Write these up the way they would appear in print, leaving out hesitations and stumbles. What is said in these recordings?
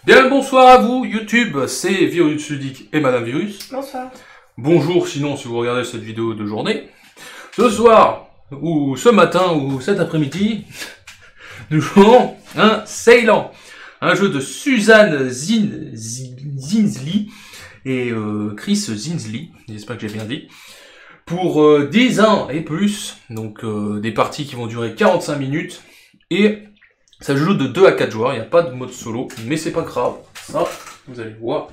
Bien le bonsoir à vous, YouTube, c'est Virus Ludique et Madame Virus. Bonsoir. Bonjour sinon si vous regardez cette vidéo de journée. Ce soir, ou ce matin, ou cet après-midi, nous jouons un Ceylan. Un jeu de Suzanne Zinsley et Chris Zinsley, j'espère que j'ai bien dit. Pour 10 ans et plus, donc des parties qui vont durer 45 minutes. Et ça se joue de 2 à 4 joueurs, il n'y a pas de mode solo, mais c'est pas grave. Ça, vous allez voir,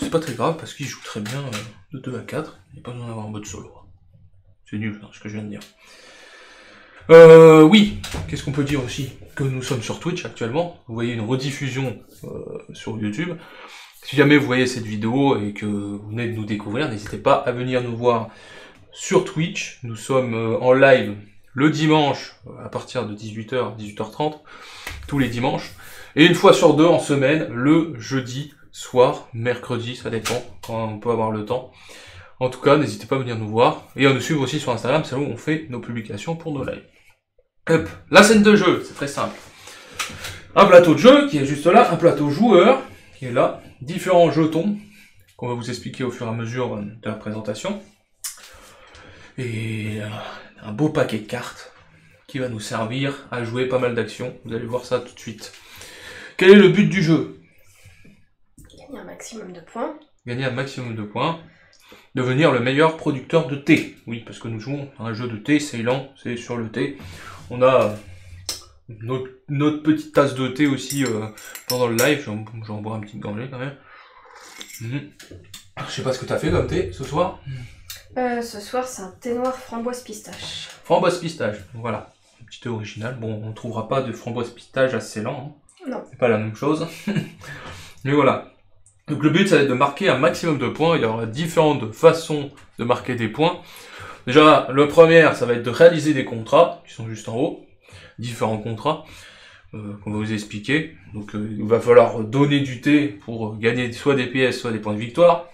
c'est pas très grave parce qu'il joue très bien de 2 à 4, il n'y a pas besoin d'avoir un mode solo. C'est nul hein, ce que je viens de dire. Oui, qu'est-ce qu'on peut dire aussi? Que nous sommes sur Twitch actuellement, vous voyez une rediffusion sur YouTube. Si jamais vous voyez cette vidéo et que vous venez de nous découvrir, n'hésitez pas à venir nous voir sur Twitch. Nous sommes en live le dimanche à partir de 18h, 18h30, tous les dimanches. Et une fois sur deux en semaine, le jeudi soir, mercredi, ça dépend quand on peut avoir le temps. En tout cas, n'hésitez pas à venir nous voir. Et à nous suivre aussi sur Instagram, c'est là où on fait nos publications pour nos lives. Hop, la scène de jeu, c'est très simple. Un plateau de jeu qui est juste là, un plateau joueur qui est là, différents jetons qu'on va vous expliquer au fur et à mesure de la présentation. Et un beau paquet de cartes qui va nous servir à jouer pas mal d'actions. Vous allez voir ça tout de suite. Quel est le but du jeu? Gagner un maximum de points. Gagner un maximum de points. Devenir le meilleur producteur de thé. Oui, parce que nous jouons à un jeu de thé, Ceylan, c'est sur le thé. On a notre petite tasse de thé aussi pendant le live. J'en bois un petit gorgée quand même. Je sais pas ce que t'as fait comme thé ce soir. Ce soir, c'est un thé noir framboise pistache. Framboise pistache, voilà. Un petit thé original. Bon, on ne trouvera pas de framboise pistache à Ceylan. Hein. Non. C'est pas la même chose. Mais voilà. Donc le but, ça va être de marquer un maximum de points. Il y aura différentes façons de marquer des points. Déjà, le premier, ça va être de réaliser des contrats, qui sont juste en haut. Différents contrats, qu'on va vous expliquer. Donc il va falloir donner du thé pour gagner soit des pièces, soit des points de victoire.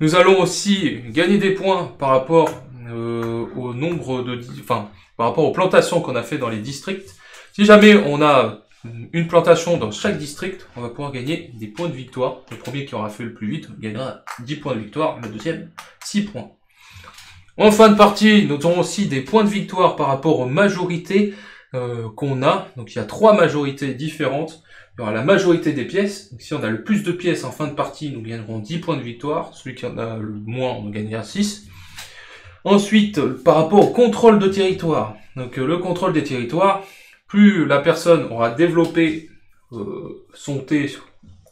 Nous allons aussi gagner des points par rapport au nombre de... Enfin, par rapport aux plantations qu'on a fait dans les districts. Si jamais on a une plantation dans chaque district, on va pouvoir gagner des points de victoire. Le premier qui aura fait le plus vite gagnera 10 points de victoire, le deuxième 6 points. En fin de partie, nous aurons aussi des points de victoire par rapport aux majorités qu'on a. Donc il y a 3 majorités différentes. Il y aura la majorité des pièces. Donc, si on a le plus de pièces en fin de partie, nous gagnerons 10 points de victoire. Celui qui en a le moins, on gagnera 6. Ensuite, par rapport au contrôle de territoire. Donc le contrôle des territoires, plus la personne aura développé son thé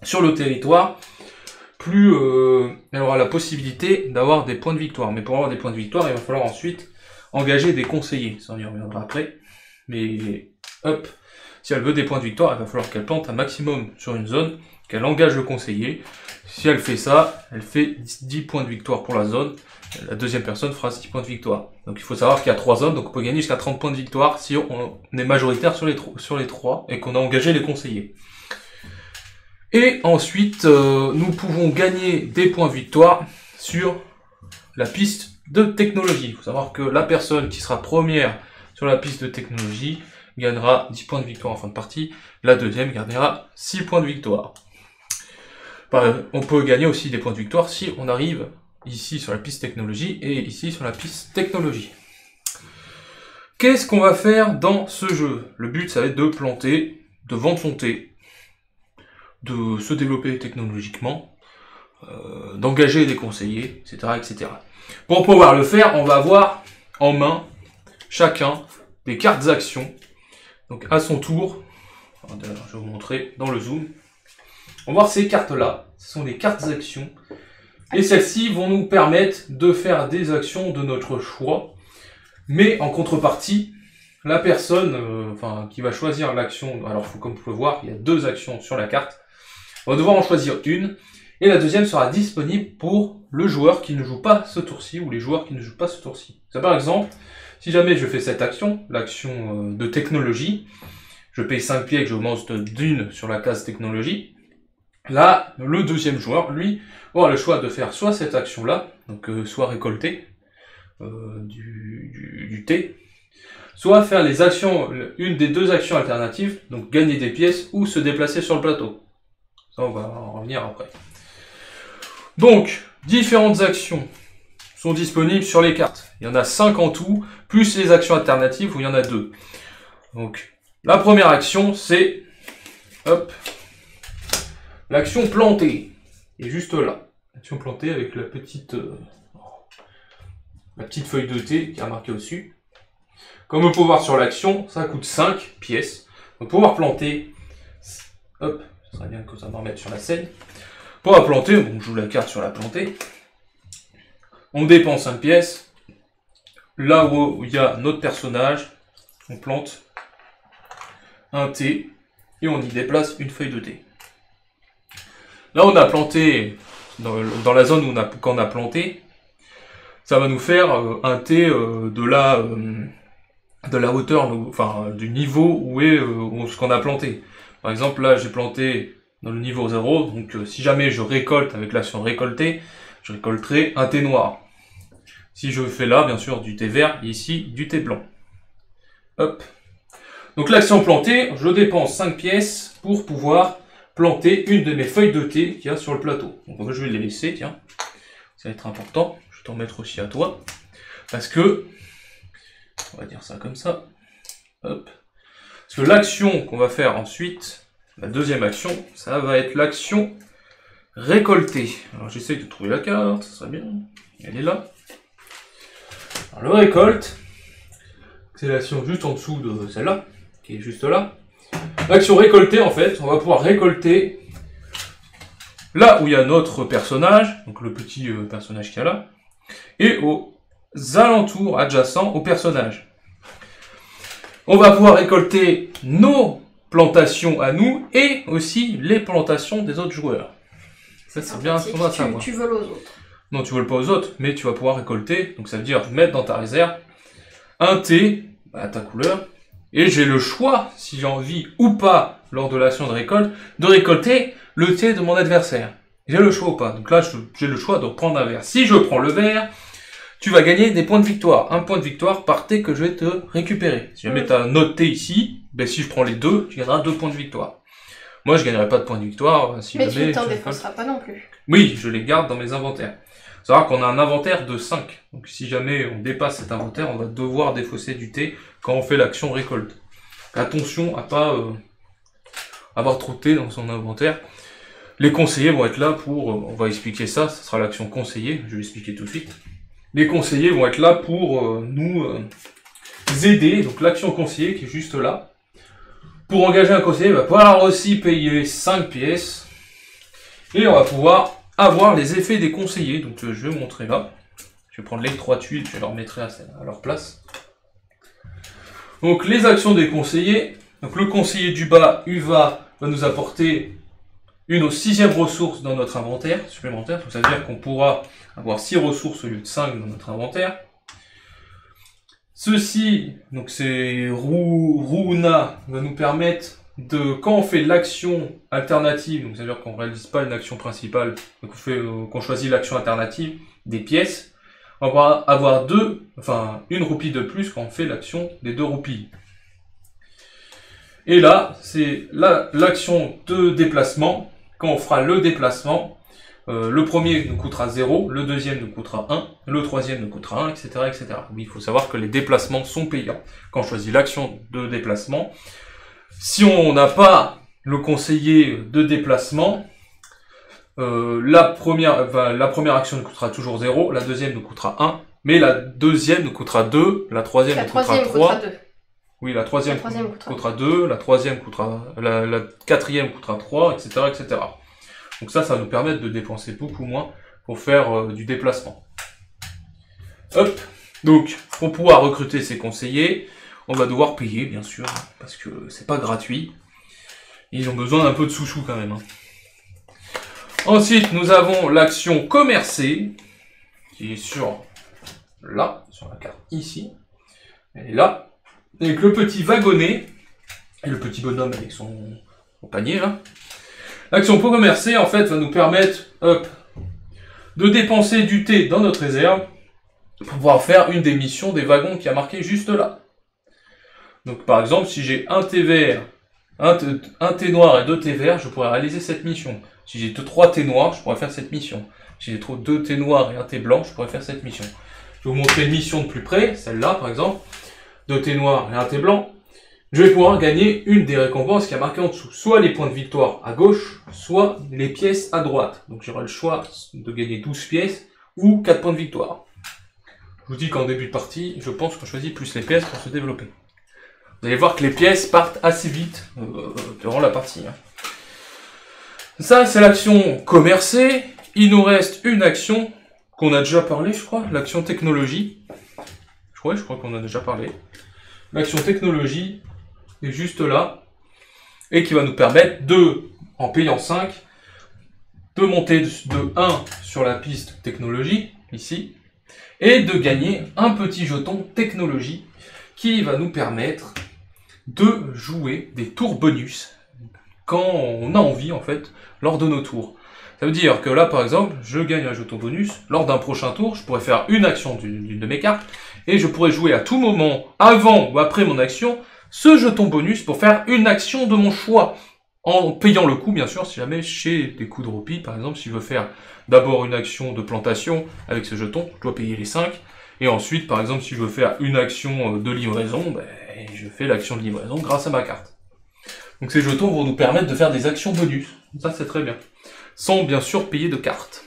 sur le territoire, plus elle aura la possibilité d'avoir des points de victoire. Mais pour avoir des points de victoire, il va falloir ensuite engager des conseillers. Ça, on y reviendra après. Mais hop, si elle veut des points de victoire, il va falloir qu'elle plante un maximum sur une zone, qu'elle engage le conseiller. Si elle fait ça, elle fait 10 points de victoire pour la zone. La deuxième personne fera 6 points de victoire. Donc il faut savoir qu'il y a 3 zones, donc on peut gagner jusqu'à 30 points de victoire si on est majoritaire sur les 3 et qu'on a engagé les conseillers. Et ensuite, nous pouvons gagner des points de victoire sur la piste de technologie. Il faut savoir que la personne qui sera première sur la piste de technologie gagnera 10 points de victoire en fin de partie. La deuxième gagnera 6 points de victoire. On peut gagner aussi des points de victoire si on arrive ici sur la piste technologie et ici sur la piste technologie. Qu'est-ce qu'on va faire dans ce jeu? Le but, ça va être de planter, de vendre son thé, de se développer technologiquement, d'engager des conseillers, etc., etc. Pour pouvoir le faire, on va avoir en main chacun des cartes actions. Donc à son tour, je vais vous montrer dans le zoom. On va voir ces cartes-là, ce sont des cartes actions. Et celles-ci vont nous permettre de faire des actions de notre choix. Mais en contrepartie, la personne qui va choisir l'action, alors comme vous pouvez voir, il y a 2 actions sur la carte. On va devoir en choisir une. Et la deuxième sera disponible pour le joueur qui ne joue pas ce tour-ci, ou les joueurs qui ne jouent pas ce tour-ci. C'est par exemple, si jamais je fais cette action, l'action de technologie, je paye 5 pieds et que j'augmente d'une sur la case technologie, là, le deuxième joueur, lui, aura le choix de faire soit cette action-là, donc soit récolter du thé, soit faire les actions, une des 2 actions alternatives, donc gagner des pièces ou se déplacer sur le plateau. Ça, on va en revenir après. Donc, différentes actions sont disponibles sur les cartes. Il y en a 5 en tout, plus les actions alternatives où il y en a 2. Donc, la première action, c'est hop, l'action plantée. Et juste là. L'action plantée avec la petite feuille de thé qui est marquée au-dessus. Comme on peut voir sur l'action, ça coûte 5 pièces. Donc, pour pouvoir planter, hop, ce serait bien que ça me remette sur la scène. Pour la planter, on joue la carte sur la plantée. On dépense 5 pièces. Là où il y a notre personnage, on plante un thé et on y déplace une feuille de thé. Là, on a planté, dans la zone où quand on a planté, ça va nous faire un thé de la hauteur, enfin du niveau où est ce qu'on a planté. Par exemple, là, j'ai planté dans le niveau 0, donc si jamais je récolte avec l'action récolter, je récolterai un thé noir. Si je fais là, bien sûr, du thé vert, et ici, du thé blanc. Hop. Donc l'action plantée, je dépense 5 pièces pour pouvoir planter une de mes feuilles de thé qu'il y a sur le plateau. Donc je vais les laisser, tiens. Ça va être important. Je vais t'en mettre aussi à toi. Parce que, on va dire ça comme ça. Hop. Parce que l'action qu'on va faire ensuite, la deuxième action, ça va être l'action récolter. Alors j'essaye de trouver la carte, ça serait bien. Elle est là. Alors le récolte, c'est l'action juste en dessous de celle-là, qui est juste là. L'action récolter, en fait, on va pouvoir récolter là où il y a notre personnage, donc le petit personnage qu'il y a là, et aux alentours adjacents au personnage. On va pouvoir récolter nos plantations à nous et aussi les plantations des autres joueurs. Ça, c'est bien ce qu'on va savoir. Tu voles aux autres. Non, tu voles pas aux autres, mais tu vas pouvoir récolter. Donc ça veut dire mettre dans ta réserve un thé à ta couleur. Et j'ai le choix, si j'ai envie ou pas, lors de l'action de récolte, de récolter le thé de mon adversaire. J'ai le choix ou pas. Donc là, j'ai le choix de prendre un verre. Si je prends le verre, tu vas gagner des points de victoire. Un point de victoire par thé que je vais te récupérer. Si jamais tu as un autre thé ici, ben si je prends les deux, tu gagneras 2 points de victoire. Moi, je gagnerai pas de points de victoire. Si mais jamais tu ne t'en défonceras pas non plus. Oui, je les garde dans mes inventaires. Il faut savoir qu'on a un inventaire de 5. Donc si jamais on dépasse cet inventaire, on va devoir défausser du thé quand on fait l'action récolte. Attention à pas avoir trop de thé dans son inventaire. Les conseillers vont être là pour... on va expliquer ça, ce sera l'action conseiller, je vais l'expliquer tout de suite. Les conseillers vont être là pour nous aider. Donc l'action conseiller qui est juste là. Pour engager un conseiller, il va pouvoir aussi payer 5 pièces. Et on va pouvoir avoir les effets des conseillers. Donc je vais vous montrer là. Je vais prendre les 3 tuiles, je les remettrai à leur place. Donc les actions des conseillers. Donc le conseiller du bas, UVA, va nous apporter une aux 6e ressource dans notre inventaire supplémentaire. Donc ça veut dire qu'on pourra avoir 6 ressources au lieu de 5 dans notre inventaire. Ceci, donc c'est Runa, va nous permettre de, quand on fait l'action alternative, donc c'est-à-dire qu'on ne réalise pas une action principale, donc qu'on choisit l'action alternative, des pièces, on va avoir une roupie de plus quand on fait l'action des 2 roupies. Et là, c'est l'action de déplacement. Quand on fera le déplacement, le premier nous coûtera 0, le deuxième nous coûtera 1, le troisième nous coûtera 1, etc., etc. Oui, il faut savoir que les déplacements sont payants quand on choisit l'action de déplacement. Si on n'a pas le conseiller de déplacement, la première action nous coûtera toujours 0, la deuxième nous coûtera 1, mais la deuxième nous coûtera 2, la troisième nous coûtera 3. Oui, la troisième coûtera 2, la troisième coûtera, la quatrième coûtera 3, etc., etc. Donc ça va nous permettre de dépenser beaucoup moins pour faire du déplacement. Hop. Donc, pour pouvoir recruter ces conseillers, on va devoir payer, bien sûr, parce que c'est pas gratuit. Ils ont besoin d'un peu de sous-sous quand même. Ensuite, nous avons l'action commercer, qui est sur la carte ici. Elle est là. Avec le petit wagonnet, et le petit bonhomme avec son panier là. L'action pour commercer, en fait, va nous permettre, de dépenser du thé dans notre réserve, pour pouvoir faire une des missions des wagons qui a marqué juste là. Donc, par exemple, si j'ai un thé vert un thé noir et 2 thés verts, je pourrais réaliser cette mission. Si j'ai 3 thés noirs, je pourrais faire cette mission. Si j'ai 2 thés noirs et un thé blanc, je pourrais faire cette mission. Je vais vous montrer une mission de plus près, celle-là par exemple. 2 thés noirs et un thé blanc. Je vais pouvoir gagner une des récompenses qui a marqué en dessous. Soit les points de victoire à gauche, soit les pièces à droite. Donc j'aurai le choix de gagner 12 pièces ou 4 points de victoire. Je vous dis qu'en début de partie, je pense qu'on choisit plus les pièces pour se développer. Vous allez voir que les pièces partent assez vite durant la partie. Ça, c'est l'action commercer. Il nous reste une action qu'on a déjà parlé, je crois, l'action technologie. Je crois qu'on a déjà parlé. L'action technologie est juste là, et qui va nous permettre de, en payant 5, de monter de 1 sur la piste technologie, ici, et de gagner un petit jeton technologie qui va nous permettre de jouer des tours bonus quand on a envie, en fait, lors de nos tours. Ça veut dire que là, par exemple, je gagne un jeton bonus. Lors d'un prochain tour, je pourrais faire une action d'une de mes cartes, et je pourrais jouer à tout moment, avant ou après mon action, ce jeton bonus pour faire une action de mon choix. En payant le coup, bien sûr, si jamais j'ai des coups de roupie, par exemple, si je veux faire d'abord une action de plantation avec ce jeton, je dois payer les 5. Et ensuite, par exemple, si je veux faire une action de livraison, ben, je fais l'action de livraison grâce à ma carte. Donc ces jetons vont nous permettre de faire des actions bonus. Ça, c'est très bien. Sans, bien sûr, payer de cartes.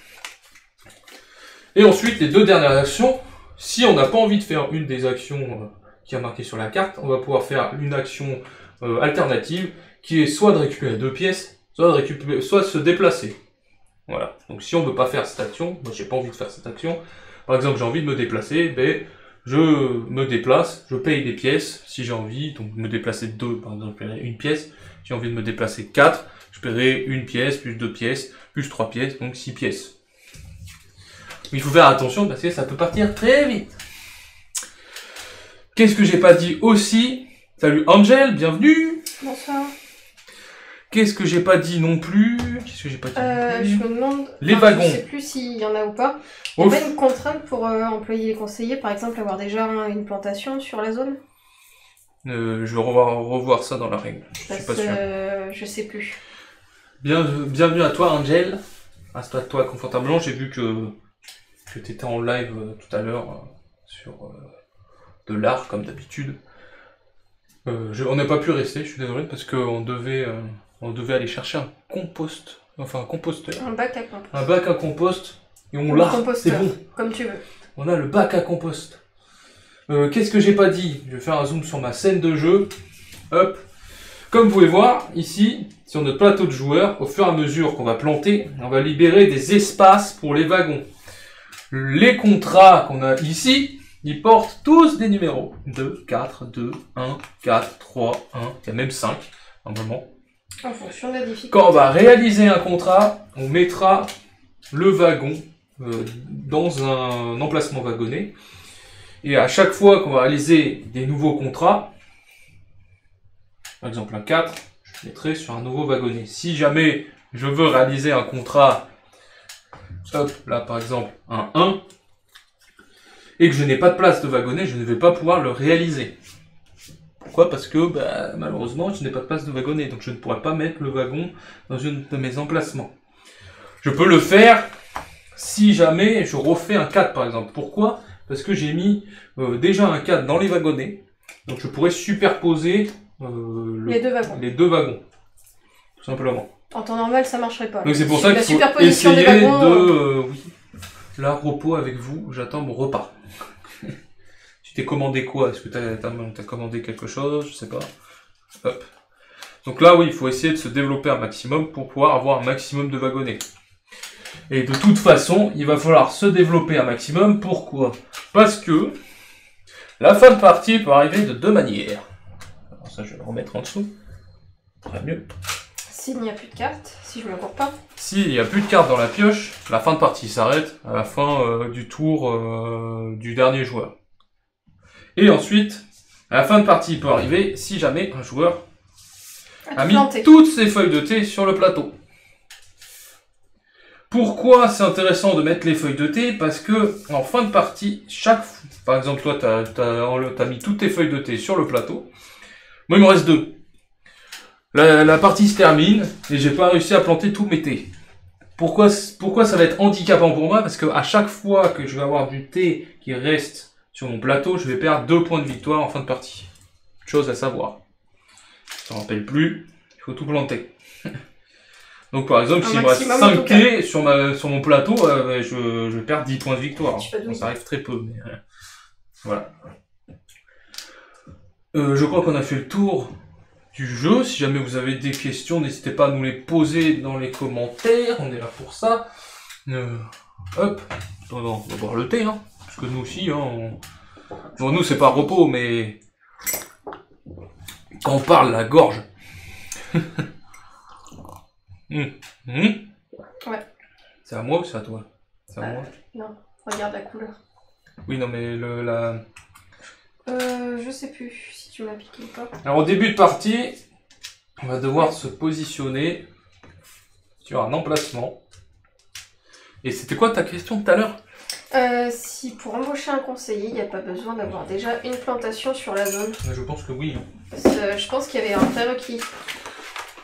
Et ensuite, les 2 dernières actions, si on n'a pas envie de faire une des actions qui a marqué sur la carte, on va pouvoir faire une action alternative, qui est soit de récupérer 2 pièces, soit de se déplacer. Voilà. Donc si on ne veut pas faire cette action, moi j'ai pas envie de faire cette action, par exemple j'ai envie de me déplacer, ben je me déplace, je paye des pièces si j'ai envie, donc me déplacer de 2, par exemple, je paierai une pièce. Si j'ai envie de me déplacer 4, je paierai une pièce, plus 2 pièces, plus 3 pièces, donc 6 pièces. Mais il faut faire attention parce que ça peut partir très vite. Qu'est-ce que j'ai pas dit aussi? Salut Angel, bienvenue. Bonsoir. Qu'est-ce que j'ai pas dit non plus? Qu'est-ce que j'ai pas dit non plus? Je me demande... Les wagons. Je sais plus s'il y en a ou pas. Il y a pas une contrainte pour employer les conseillers, par exemple, avoir déjà une plantation sur la zone? Je vais revoir ça dans la règle. Je suis pas sûr. Je sais plus. Bienvenue à toi Angel. Installe-toi confortablement. J'ai vu que tu étais en live tout à l'heure sur de l'art comme d'habitude. On n'a pas pu rester, je suis désolé, parce qu'on devait aller chercher un compost, enfin un composteur. Un bac à compost. Un bac à compost, et on l'a, c'est bon. Comme tu veux. On a le bac à compost. Qu'est-ce que j'ai pas dit? Je vais faire un zoom sur ma scène de jeu. Hop. Comme vous pouvez voir, ici, sur notre plateau de joueurs, au fur et à mesure qu'on va planter, on va libérer des espaces pour les wagons. Les contrats qu'on a ici, ils portent tous des numéros. 2, 4, 2, 1, 4, 3, 1, il y a même 5, normalement. En fonction de la difficulté. Quand on va réaliser un contrat, on mettra le wagon dans un emplacement wagonné. Et à chaque fois qu'on va réaliser des nouveaux contrats, par exemple un 4, je mettrai sur un nouveau wagonnet. Si jamais je veux réaliser un contrat, hop, là par exemple un 1, et que je n'ai pas de place de wagonnet, je ne vais pas pouvoir le réaliser. Pourquoi? Parce que malheureusement, je n'ai pas de place de wagonnet, donc je ne pourrai pas mettre le wagon dans une de mes emplacements. Je peux le faire si jamais je refais un 4 par exemple. Pourquoi? Parce que j'ai mis déjà un 4 dans les wagonnets, donc je pourrais superposer les deux wagons, tout simplement. En temps normal, ça marcherait pas. Donc c'est pour ça qu'il faut essayer de... oui, là, repos avec vous, j'attends mon repas. Tu t'es commandé quoi? Est-ce que t'as commandé quelque chose? Je sais pas. Hop. Donc là, oui, il faut essayer de se développer un maximum pour pouvoir avoir un maximum de wagonnets. Et de toute façon, il va falloir se développer un maximum. Pourquoi? Parce que la fin de partie peut arriver de 2 manières. Alors ça, je vais le remettre en dessous. Très mieux. S'il n'y a plus de cartes, si je ne me cours pas. S'il n'y a plus de cartes dans la pioche, la fin de partie s'arrête à la fin du tour du dernier joueur. Et ensuite, à la fin de partie peut arriver si jamais un joueur a mis toutes ses feuilles de thé sur le plateau. Pourquoi c'est intéressant de mettre les feuilles de thé? Parce que en fin de partie, par exemple toi t'as mis toutes tes feuilles de thé sur le plateau. Moi il me reste 2. La partie se termine et j'ai pas réussi à planter tous mes thés. Pourquoi ça va être handicapant pour moi? Parce que à chaque fois que je vais avoir du thé qui reste sur mon plateau, je vais perdre 2 points de victoire en fin de partie. Chose à savoir. Je ne me rappelle plus, il faut tout planter. Donc par exemple, s'il me reste 5 thés sur mon plateau, je vais perdre 10 points de victoire. Bon, ça arrive très peu, mais voilà. Je crois qu'on a fait le tour du jeu. Si jamais vous avez des questions, n'hésitez pas à nous les poser dans les commentaires. On est là pour ça. Hop, on va boire le thé, hein. Parce que nous aussi, hein, bon, nous c'est pas repos, mais quand on parle, la gorge. Ouais. C'est à moi ou c'est à toi? C'est à moi? Non, regarde la couleur. Oui, non, mais je sais plus si tu m'as piqué ou pas. Alors, au début de partie, on va devoir se positionner sur un emplacement. Et c'était quoi ta question tout à l'heure? Si pour embaucher un conseiller, il n'y a pas besoin d'avoir déjà une plantation sur la zone. Je pense que oui. Parce que je pense qu'il y avait un prérequis.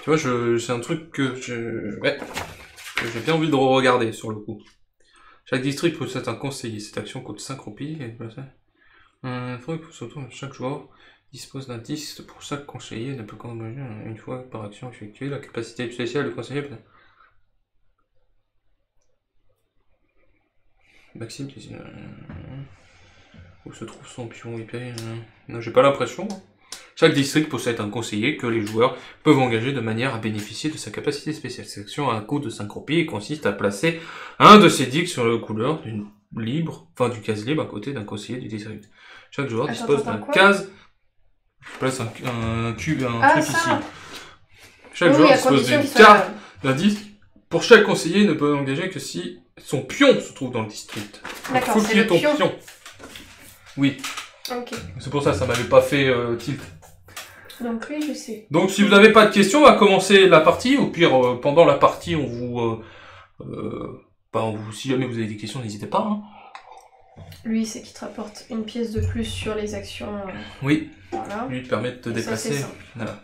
Tu vois, c'est un truc que j'ai bien envie de regarder sur le coup. Chaque district possède un conseiller. Cette action coûte 5 roupies. Chaque joueur dispose d'un disque pour chaque conseiller. Ne peut qu'embaucher une fois par action effectuée. La capacité spéciale du conseiller peut... Maxime, où se trouve son pion? Non, j'ai pas l'impression. Chaque district possède un conseiller que les joueurs peuvent engager de manière à bénéficier de sa capacité spéciale. Cette action a un coût de 5 roupies et consiste à placer un de ces digues sur le couleur du case libre à côté d'un conseiller du district. Chaque joueur dispose d'un case. Je place un truc ici. Chaque joueur dispose d'une carte d'un disque. Pour chaque conseiller, il ne peut engager que si son pion se trouve dans le district. D'accord, faut qu'il y ait ton pion. Oui. Ok. C'est pour ça que ça m'avait pas fait tilt. Donc oui, je sais. Donc si vous n'avez pas de questions, on va commencer la partie. Au pire, pendant la partie, on si jamais vous avez des questions, n'hésitez pas. Hein. Lui, c'est qu'il te rapporte une pièce de plus sur les actions. Oui. Voilà. Lui, te permet de te déplacer. Ça, voilà.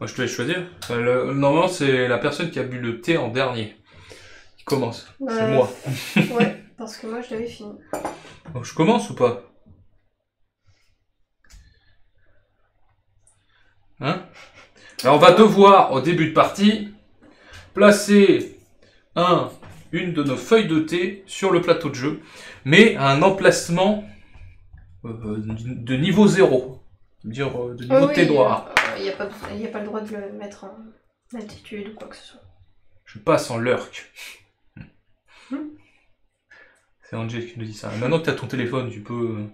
Moi, je te laisse choisir. Normalement, c'est la personne qui a bu le thé en dernier qui commence. C'est moi. Ouais, parce que moi, je l'avais fini. Donc, je commence ou pas? Hein? Alors, on va devoir, au début de partie, placer une de nos feuilles de thé sur le plateau de jeu, mais à un emplacement de niveau 0. C'est-à-dire de niveau thé noir. Il n'y a pas le droit de le mettre en altitude ou quoi que ce soit. Je passe en lurk. C'est Angel qui nous dit ça. Maintenant que tu as ton téléphone, tu peux...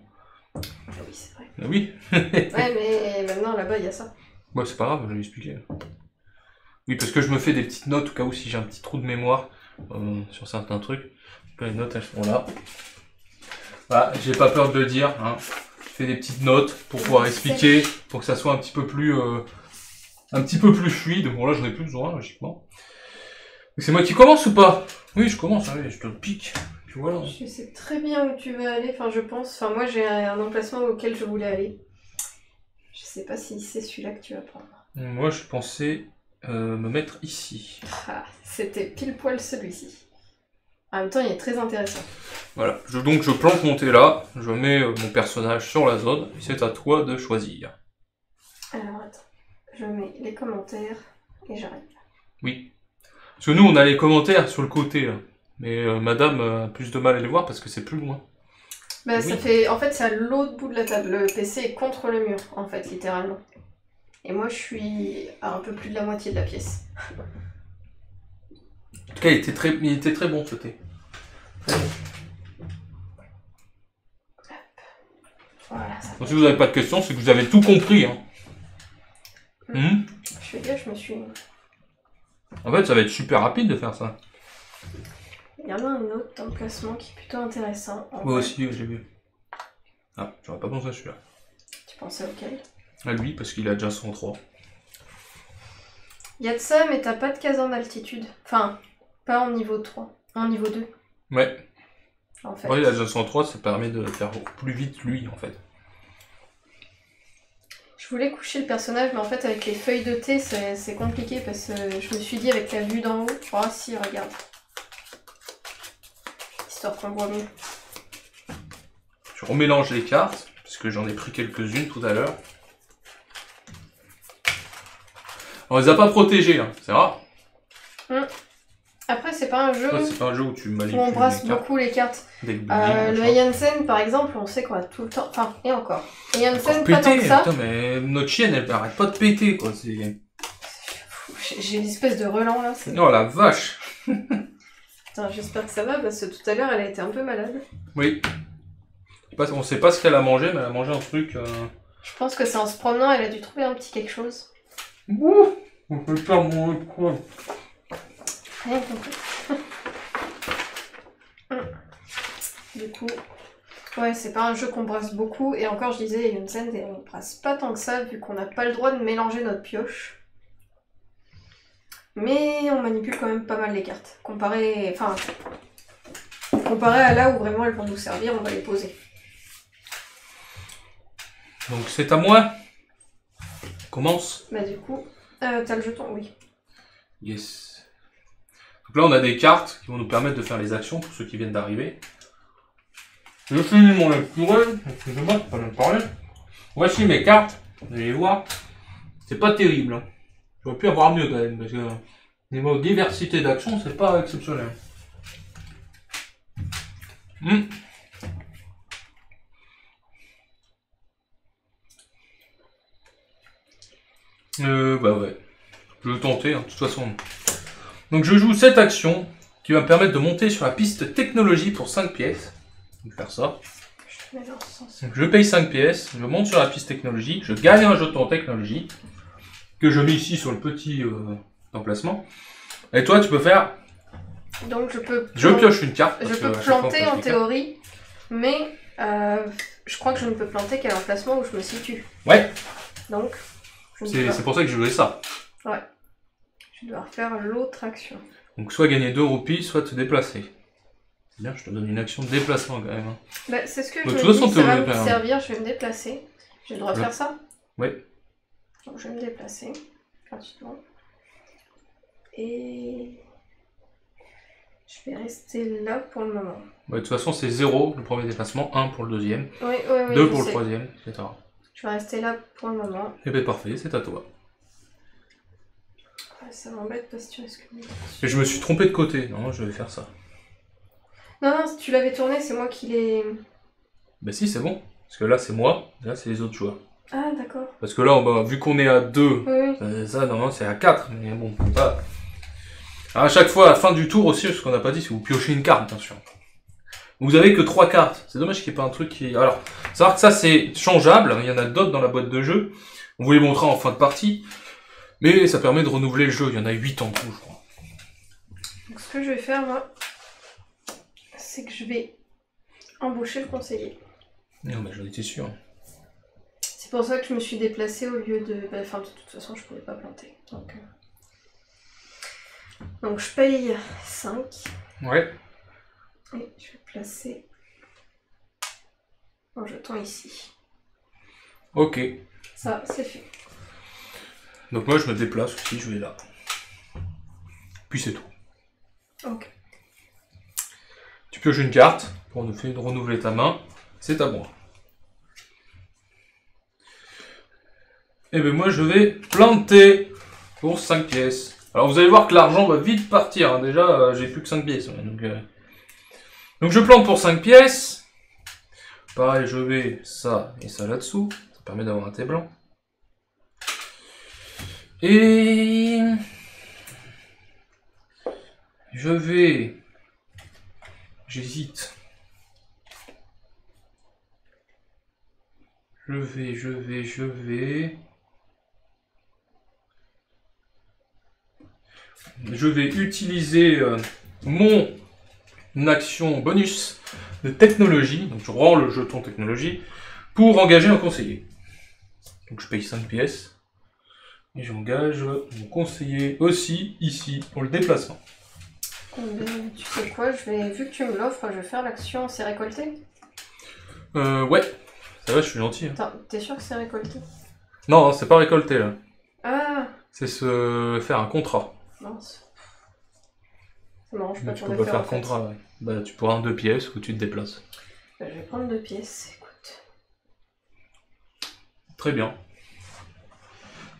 Ah oui, c'est vrai. Ah oui. Ouais, mais maintenant, là-bas, il y a ça. Ouais, c'est pas grave, je vais l'expliquer. Oui, parce que je me fais des petites notes au cas où si j'ai un petit trou de mémoire sur certains trucs. Les notes, elles sont là. Voilà, j'ai pas peur de le dire. Hein. Je fais des petites notes pour pouvoir expliquer, pour que ça soit un petit peu plus fluide. Bon, là, j'en ai plus besoin, logiquement. C'est moi qui commence ou pas? Oui, je commence, allez, je te le pique. Puis voilà. Je sais très bien où tu veux aller, enfin, je pense. Enfin, moi, j'ai un emplacement auquel je voulais aller. Je sais pas si c'est celui-là que tu vas prendre. Moi, je pensais me mettre ici. Ah, c'était pile poil celui-ci. En même temps, il est très intéressant. Voilà, donc je plante mon thé là, je mets mon personnage sur la zone, et c'est à toi de choisir. Alors, attends. Je mets les commentaires et j'arrive. Oui. Parce que nous, on a les commentaires sur le côté, là. Mais madame a plus de mal à les voir parce que c'est plus loin. Bah, oui. Ça fait... En fait, c'est à l'autre bout de la table. Le PC est contre le mur, en fait, littéralement. Et moi, je suis à un peu plus de la moitié de la pièce. En tout cas, il était très bon, ce thé. Voilà, donc, si vous n'avez pas de questions, c'est que vous avez tout compris. Hein. Je vais dire, je me suis... En fait, ça va être super rapide de faire ça. Il y en a un autre emplacement qui est plutôt intéressant. Moi aussi, j'ai vu. Ah, j'aurais pas pensé à celui-là. Tu pensais auquel? À lui, parce qu'il a déjà 103. Il y a de ça, mais t'as pas de case en altitude. Enfin, pas en niveau 3. En niveau 2. Ouais. En fait. Ouais, il a déjà 103, ça permet de faire plus vite lui, en fait. Je voulais coucher le personnage, mais en fait, avec les feuilles de thé, c'est compliqué parce que je me suis dit, avec la vue d'en haut, oh si, regarde. Histoire qu'on voit mieux. Je remélange les cartes, puisque j'en ai pris quelques-unes tout à l'heure. On les a pas protégées, hein. C'est rare. Après, c'est pas un jeu C'est pas un jeu où tu manipules où on brasse les cartes. beaucoup les cartes. Deck building, Le Janssen, par exemple, on sait qu'on a tout le temps... Enfin, et encore. Le Janssen, péter, pas tant que ça. putain, mais notre chienne, elle arrête pas de péter, quoi. J'ai une espèce de relent, là. Oh la vache. Putain, j'espère que ça va, parce que tout à l'heure, elle a été un peu malade. Oui. On sait pas ce qu'elle a mangé, mais elle a mangé un truc... Je pense que c'est en se promenant, elle a dû trouver un petit quelque chose. Ouh, on peut faire mon quoi. Rien compris. Du coup, ouais, c'est pas un jeu qu'on brasse beaucoup. Et encore, je disais, Janssen, on brasse pas tant que ça, vu qu'on n'a pas le droit de mélanger notre pioche. Mais on manipule quand même pas mal les cartes. Comparé à là où vraiment elles vont nous servir, on va les poser. Donc c'est à moi. Commence. Bah du coup, t'as le jeton, oui. Yes. Donc là on a des cartes qui vont nous permettre de faire les actions pour ceux qui viennent d'arriver. Je finis mon lecture, excusez-moi, c'est pas bien de parler. Voici mes cartes, vous allez voir. C'est pas terrible. Hein. J'aurais pu avoir mieux quand même, parce que niveau diversité d'actions, c'est pas exceptionnel. Bah ouais. Je vais tenter, hein, de toute façon. Donc je joue cette action qui va me permettre de monter sur la piste technologie pour 5 pièces. Je vais faire ça. Donc je paye 5 pièces, je monte sur la piste technologie, je gagne un jeton technologie que je mets ici sur le petit emplacement. Et toi tu peux faire... Donc je pioche une carte. Je peux planter en théorie, mais je crois que je ne peux planter qu'à l'emplacement où je me situe. Ouais. Donc, c'est pour ça que je jouais ça. Ouais. Je dois refaire l'autre action. Donc soit gagner 2 roupies, soit te déplacer. C'est bien, je te donne une action de déplacement quand même. Hein. Bah, c'est ce que Donc, je me dis, ça va me faire... servir, je vais me déplacer. J'ai le droit de faire ça? Oui. Donc je vais me déplacer gratuitement. Et... je vais rester là pour le moment. Ouais, de toute façon, c'est 0 le premier déplacement, 1 pour le deuxième, oui, 2 pour le troisième, etc. Je vais rester là pour le moment. Et bien parfait, c'est à toi. Ça m'embête parce que tu risques de... Et je me suis trompé de côté, non, je vais faire ça. Non, non, si tu l'avais tourné, c'est moi qui l'ai... Bah si, c'est bon. Parce que là, c'est moi, et là, c'est les autres joueurs. Ah, d'accord. Parce que là, bah, vu qu'on est à 2, oui. Ça, normalement, c'est à 4, mais bon, pas... Alors, à chaque fois, à la fin du tour aussi, ce qu'on n'a pas dit, c'est que vous piochez une carte, bien sûr. Vous avez que 3 cartes. C'est dommage qu'il n'y ait pas un truc qui... Alors, savoir que ça, c'est changeable. Il y en a d'autres dans la boîte de jeu. On vous les montrera en fin de partie. Mais ça permet de renouveler le jeu. Il y en a 8 en tout, je crois. Donc, ce que je vais faire, moi, c'est que je vais embaucher le conseiller. Non, mais j'en étais sûr. C'est pour ça que je me suis déplacée au lieu de... Enfin, de toute façon, je ne pouvais pas planter. Donc je paye 5. Ouais. Et je vais placer un jeton ici. Ok. Ça, c'est fait. Donc moi, je me déplace aussi, je vais là. Puis c'est tout. Ok. Tu pioches une carte pour nous faire renouveler ta main. C'est à moi. Et bien moi, je vais planter pour 5 pièces. Alors vous allez voir que l'argent va vite partir. Hein. Déjà, j'ai plus que 5 pièces. Donc je plante pour 5 pièces. Pareil, je vais ça et ça là-dessous. Ça permet d'avoir un thé blanc. Et... je vais... j'hésite. Je vais utiliser mon action bonus de technologie, donc je rends le jeton technologie, pour engager un conseiller. Donc je paye 5 pièces, et j'engage mon conseiller aussi, ici, pour le déplacement. Tu sais quoi, vu que tu me l'offres, je vais faire l'action, c'est récolté? Ouais, ça va, je suis gentil. Hein. Attends, t'es sûr que c'est récolté? Non, c'est pas récolter là. Ah, C'est se faire un contrat. mince. Ça m'arrange pas Mais tu ton peux pas affaire, faire en fait. contrat, ouais. Bah, tu pourras un 2 pièces où tu te déplaces. Bah, je vais prendre 2 pièces, écoute. Très bien.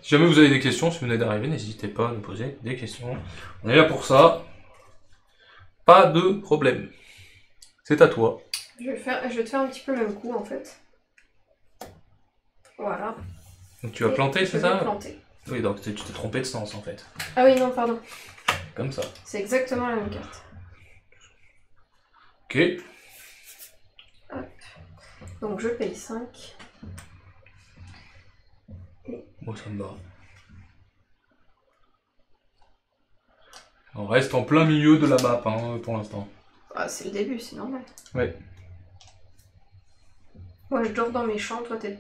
Si jamais vous avez des questions, si vous venez d'arriver, n'hésitez pas à nous poser des questions. On est là pour ça. Pas de problème. C'est à toi. Je vais te faire un petit peu le même coup, en fait. Voilà. Donc tu vas Et planter, je c'est vais ça? planter. Oui, donc tu t'es trompé de sens en fait. Ah oui, non, pardon. Comme ça. C'est exactement la même carte. Ok. Donc je paye 5. Moi, ça me va. On reste en plein milieu de la map hein, pour l'instant. Ah, c'est le début, c'est normal. Ouais. Moi, je dors dans mes champs, toi, t'es...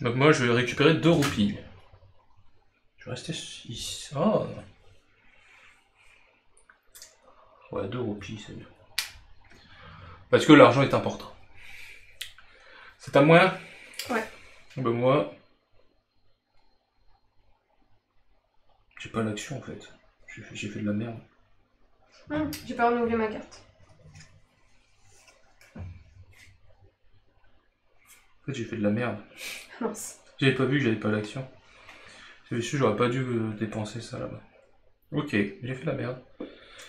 Donc moi, je vais récupérer 2 roupies. Je vais rester ici. Oh. Ouais, 2 roupies, c'est bien. Parce que l'argent est important. C'est à moi? Ouais. Ben moi... J'ai pas l'action en fait. J'ai fait de la merde. J'ai pas renouvelé ma carte. En fait, j'ai fait de la merde. Mince. J'avais pas vu que j'avais pas l'action. Si j'avais su, j'aurais pas dû dépenser ça là-bas. Ok, j'ai fait de la merde.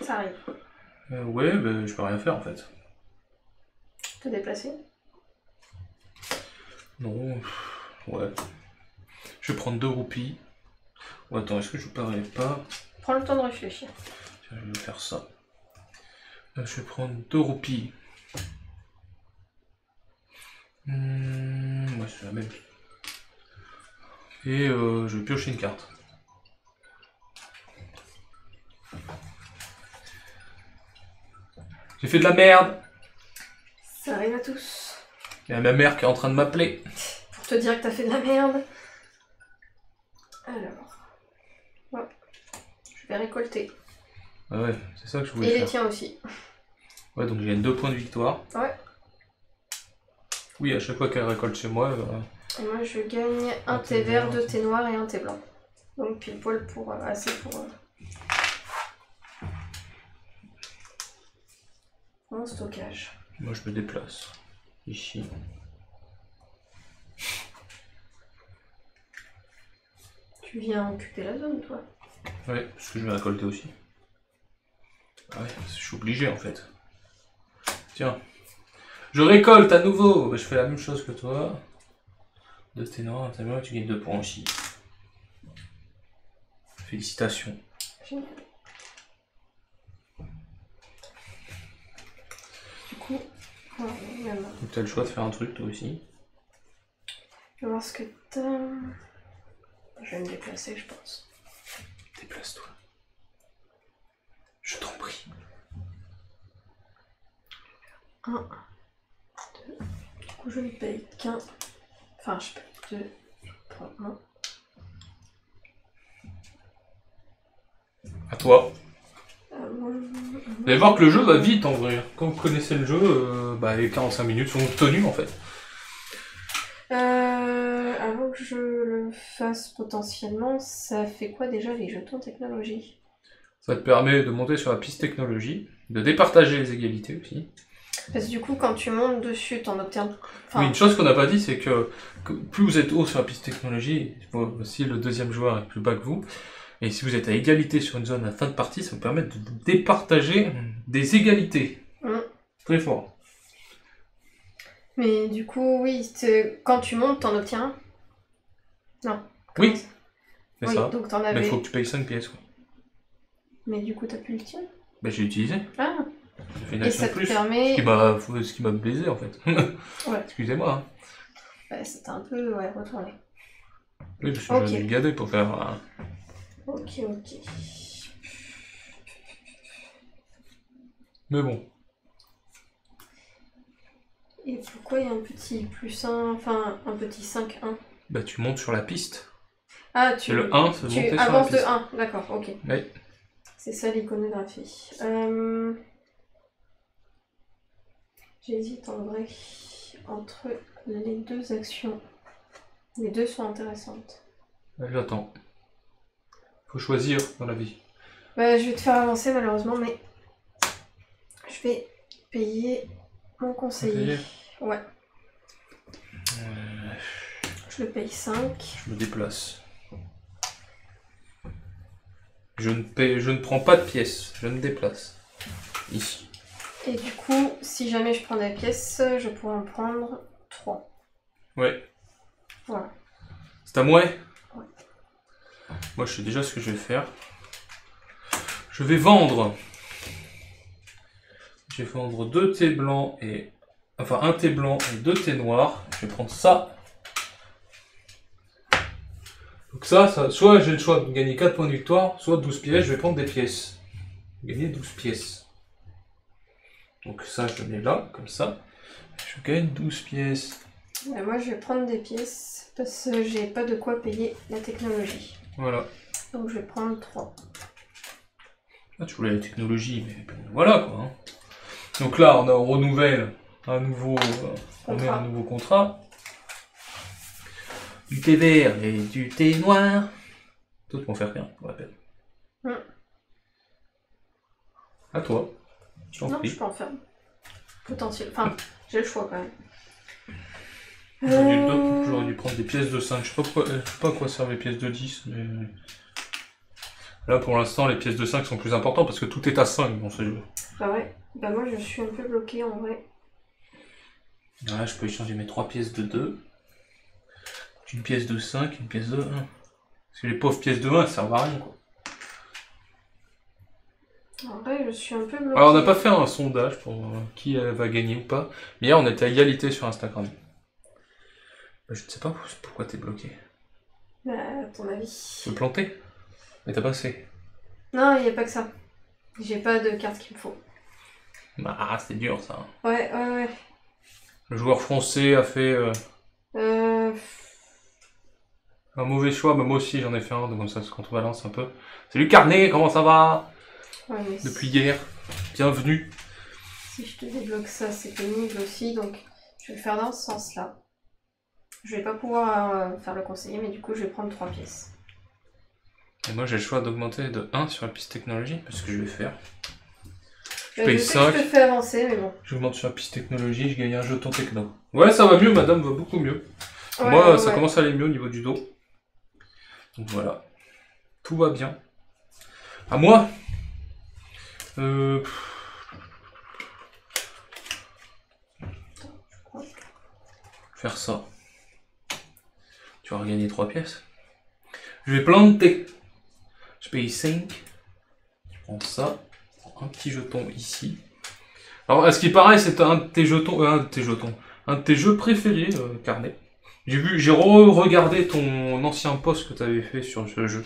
Ça arrive. Ouais, ben je peux rien faire en fait. Te déplacer. Non, ouais. Je vais prendre 2 roupies. Oh, attends, est-ce que je parais pas? Prends le temps de réfléchir. Tiens, je vais faire ça. Je vais prendre 2 roupies. Ouais, c'est la même. Et je vais piocher une carte. J'ai fait de la merde. Ça arrive à tous. Il y a ma mère qui est en train de m'appeler. Pour te dire que t'as fait de la merde. Alors. Ouais. Je vais récolter. Ah ouais, c'est ça que je voulais Et faire. les tiens aussi. Ouais, donc j'ai 2 points de victoire. Ouais. Oui, à chaque fois qu'elle récolte chez moi... Et moi, je gagne un thé vert, 2 thés noirs et un thé blanc. Donc pile poil pour... assez pour... mon stockage. Moi, je me déplace. Ici. Tu viens occuper la zone, toi. Ouais, parce que je vais récolter aussi. Ah ouais, je suis obligé en fait. Tiens. Je récolte à nouveau. Je fais la même chose que toi. 2 ténors, tu gagnes 2 points aussi. Félicitations. Génial. Du coup, ouais, même. Donc t'as le choix de faire un truc toi aussi. Je vais voir ce que t'as. Je vais me déplacer, je pense. Déplace-toi. Je t'en prie. 1, 2. Du coup, je ne paye qu'un. Enfin, je paye 2. Je prends 1. À toi. Vous allez voir que le jeu va vite en vrai. Quand vous connaissez le jeu, les 45 minutes sont tenues en fait. Avant que je le fasse potentiellement, ça fait quoi déjà les jetons technologie? Ça te permet de monter sur la piste technologie, de départager les égalités aussi. Parce que du coup, quand tu montes dessus, t'en obtiens... Oui, une chose qu'on n'a pas dit, c'est que plus vous êtes haut sur la piste technologie, si le deuxième joueur est plus bas que vous, et si vous êtes à égalité sur une zone à la fin de partie, ça vous permet de départager des égalités. Très fort. Mais du coup, oui, quand tu montes, t'en obtiens un? Non. Oui, c'est oui, ça. Donc t'en Mais avais... il faut que tu payes 5 pièces. Quoi. Mais du coup, t'as pu le tien? Bah, j'ai utilisé. Ah. J'ai fait une Et action ça de te plus. permet... Ce qui m'a baisé en fait. Ouais. Excusez-moi. Hein. Bah, c'était un peu retourné. Oui, parce que j'ai gadé pour faire... Ok. Mais bon. Et pourquoi il y a un petit +1, enfin un petit 5-1? Bah tu montes sur la piste. Ah, tu... le 1, c'est monter sur la avances piste. de 1, d'accord, ok. Oui. C'est ça l'iconographie. J'hésite en vrai entre les deux actions. Les deux sont intéressantes. J'attends. Faut choisir dans la vie. Bah, je vais te faire avancer malheureusement, mais je vais payer mon conseiller. Ouais. Je le paye 5. Je me déplace. Je ne prends pas de pièces, je me déplace. Ici. Et du coup, si jamais je prends des pièces, je pourrais en prendre 3. Ouais. Voilà. C'est à moi? Ouais. Moi, je sais déjà ce que je vais faire. Je vais vendre. Je vais vendre 2 thés blancs et... Enfin, un thé blanc et 2 thés noirs. Je vais prendre ça. Donc ça, soit j'ai le choix de gagner 4 points de victoire, soit 12 pièces, je vais prendre des pièces. Gagner 12 pièces. Donc ça, je le mets là, comme ça. Je gagne 12 pièces. Bah, moi, je vais prendre des pièces parce que j'ai pas de quoi payer la technologie. Voilà. Donc, je vais prendre 3. Ah, tu voulais la technologie, mais voilà quoi. Hein. Donc là, on renouvelle un nouveau, on met un nouveau contrat. Du thé vert et du thé noir. D'autres vont faire rien, on rappelle. À toi. Je t'en Non, prie. je peux en faire. Potentiel. Enfin, j'ai le choix quand même. J'aurais dû prendre des pièces de 5. Je sais pas à quoi servent les pièces de 10, mais... Là, pour l'instant, les pièces de 5 sont plus importantes parce que tout est à 5 dans ce jeu. Bah ouais. Bah moi, je suis un peu bloquée en vrai. Là, je peux échanger mes 3 pièces de 2. Une pièce de 5, une pièce de 1. Parce que les pauvres pièces de 1, elles servent à rien, quoi. En vrai, je suis un peu bloquée. Alors, on n'a pas fait un sondage pour qui va gagner ou pas. Mais hier, on était à égalité sur Instagram. Bah, je ne sais pas pourquoi t'es bloqué. Bah, à ton avis. Tu veux planter? Mais t'as pas assez. Non, il n'y a pas que ça. J'ai pas de carte qu'il me faut. Bah, c'est dur, ça. Ouais. Le joueur français a fait un mauvais choix. Mais moi aussi, j'en ai fait un, donc comme ça se contrebalance un peu. Salut Carnet, comment ça va? Ouais, mais Depuis hier. Bienvenue. si je te débloque ça, c'est pénible aussi. Donc, je vais le faire dans ce sens-là. Je vais pas pouvoir faire le conseiller, mais du coup, je vais prendre 3 pièces. Et moi, j'ai le choix d'augmenter de 1 sur la piste technologie, parce que je vais faire. Je Je paye sais 5. que je te fais avancer, mais bon. J'augmente sur la piste technologie, je gagne un jeton techno. Ouais, ça va mieux, madame va beaucoup mieux. Ouais, Moi, ça ouais. commence à aller mieux au niveau du dos. Donc voilà. Tout va bien. À moi Faire ça. Tu vas regagner 3 pièces. Je vais planter. Je paye 5. Je prends ça. Un petit jeton ici. Alors, à ce qui paraît, c'est un de tes jetons. Un de tes jeux préférés, Carnet. J'ai regardé ton ancien post que tu avais fait sur ce jeu.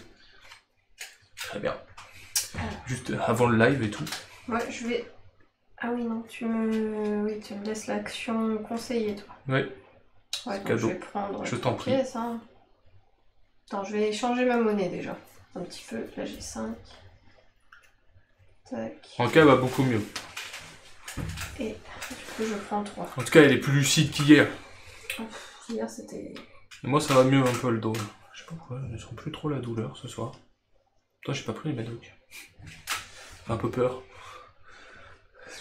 Très bien. Juste avant le live et tout. Ouais, je vais... Ah oui, non, tu me laisses l'action conseiller, toi. Ouais. Ouais, donc cadeau. je vais prendre Je t'en 3 prie. pièces, hein. Attends, je vais changer ma monnaie, déjà. Un petit peu. Là, j'ai 5. Tac. En tout cas, elle va beaucoup mieux. Et du coup, je prends 3. En tout cas, elle est plus lucide qu'hier. Hier, c'était... Et moi, ça va mieux un peu le dos. Là. Je sais pas pourquoi, je sens plus trop la douleur ce soir. Toi, j'ai pas pris les médocs. J'ai un peu peur.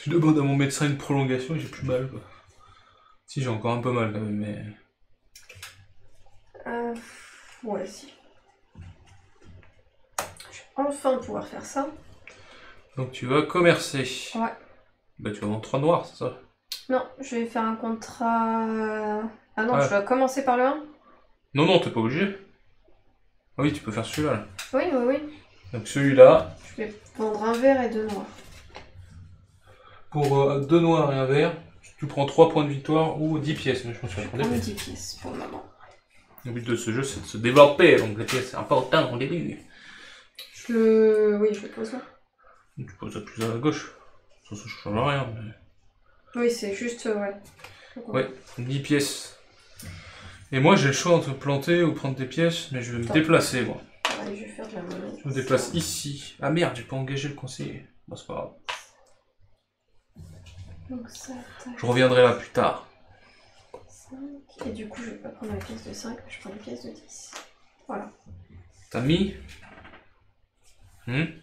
Je demande à mon médecin une prolongation et j'ai plus mal. Quoi. Si, j'ai encore un peu mal quand même, mais... Ouais, si. Je vais enfin pouvoir faire ça. Donc tu vas commercer. Ouais. Bah tu vas vendre 3 noirs, c'est ça? Non, je vais faire un contrat... Ah non, Ouais. je dois commencer par le 1. Non, t'es pas obligé. Ah oui, tu peux faire celui-là. Là. Oui. Donc celui-là, Je vais vendre un vert et 2 noirs. pour 2 noirs et un vert, tu prends 3 points de victoire ou 10 pièces. Mais je pense que Je tu vais vas prendre prendre des 10 pièces pour le moment. Le but de ce jeu, c'est de se développer, donc les pièces, c'est important au début. Oui, je le pose là. Tu poses ça plus à gauche. Ça change rien. Mais... Oui, c'est juste, ouais. Ouais, 10 pièces. Et moi, j'ai le choix entre planter ou prendre des pièces, mais je vais me déplacer, moi. Ouais, je vais faire de la monnaie. Je me déplace ici. Ah merde, j'ai pas engagé le conseiller. Bon, c'est pas grave. Donc ça, tac, Je reviendrai là plus tard. ça. Et du coup, je vais pas prendre la pièce de 5, mais je prends la pièce de 10. Voilà. T'as mis Oui.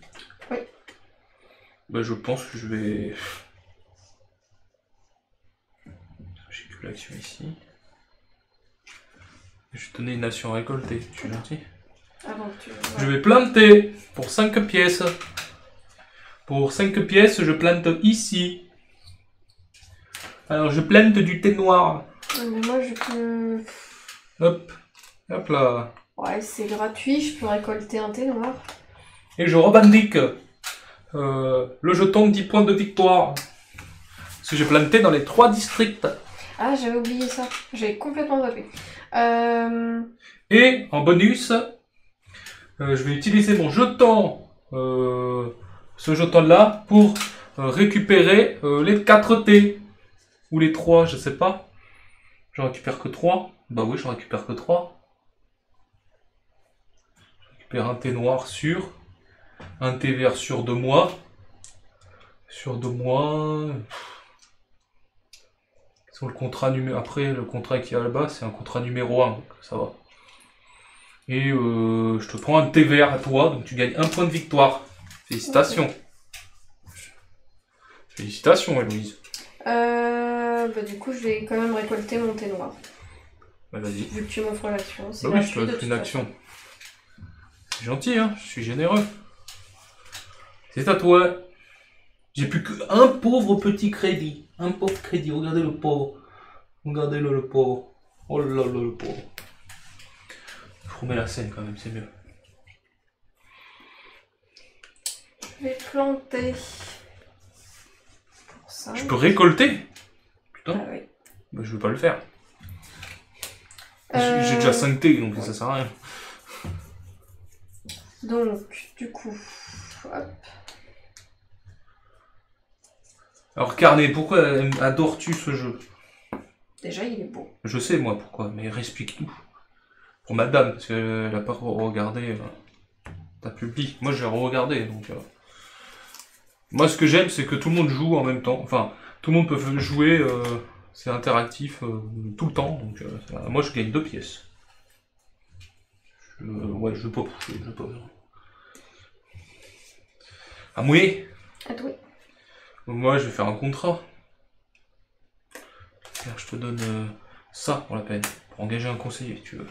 Bah, je pense que je vais... J'ai que l'action ici. Je vais te donner une action récoltée, je suis gentil. Avant que tu... Je vais planter pour 5 pièces. Pour 5 pièces, je plante ici. Alors, je plante du thé noir. Mais moi, je peux... Hop, hop là. Ouais, c'est gratuit, je peux récolter un thé noir. Et je revendique le jeton de 10 points de victoire. Parce que j'ai planté dans les 3 districts. Ah, j'avais oublié ça. J'ai complètement zappé. Et en bonus, je vais utiliser mon jeton, ce jeton-là, pour récupérer les 4 T. Ou les 3, je sais pas. J'en récupère que 3. Bah oui, j'en récupère que 3. Je récupère un T noir sûr. Un T vert sur 2 mois. Sur 2 mois. Sur le contrat numéro. Après, le contrat qui est là-bas, c'est un contrat numéro 1, donc ça va. Et je te prends un T vert à toi, donc tu gagnes 1 point de victoire. Félicitations. Okay. Félicitations, Héloïse. Bah du coup, je vais quand même récolter mon thé noir. Bah vas-y. Vu que tu m'offres l'action. Bah oui, je te offre une action. C'est gentil, hein, je suis généreux. C'est à toi. J'ai plus qu'un pauvre petit crédit. Un pauvre crédit, regardez le pauvre. Regardez-le, le pauvre. Oh là là, le pauvre. Je remets la scène quand même, c'est mieux. Je vais planter. Pour ça. Je peux récolter? Putain. Ah oui. Bah, je veux pas le faire. J'ai déjà 5 T, donc ça sert à rien. Donc, du coup, hop. Alors, Carnet, pourquoi adores-tu ce jeu? Déjà, il est beau. Je sais, moi, pourquoi, mais explique-nous. Pour madame, parce qu'elle n'a pas regardé ta publi. Moi, j'ai regardé, donc... Moi, ce que j'aime, c'est que tout le monde joue en même temps. Enfin, tout le monde peut jouer, c'est interactif tout le temps, donc moi, je gagne 2 pièces. Ouais, je veux pas pousser, je veux pas... Ah, mouiller? À toi. Moi, je vais faire un contrat. Je te donne ça pour la peine, pour engager un conseiller, si tu veux.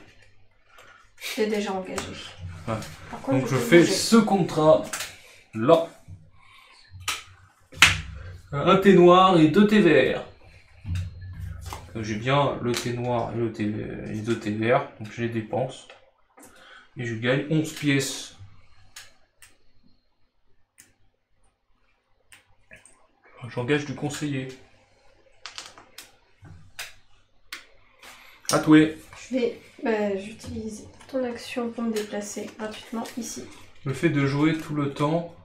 Je l'ai déjà engagé. Ouais. Par contre, donc je fais ce contrat là. Un thé noir et 2 thés verts. J'ai bien le thé noir et les 2 thés verts, donc je les dépense. Et je gagne 11 pièces. J'engage du conseiller. À toi. J'utilise ton action pour me déplacer gratuitement ici. Le fait de jouer tout le temps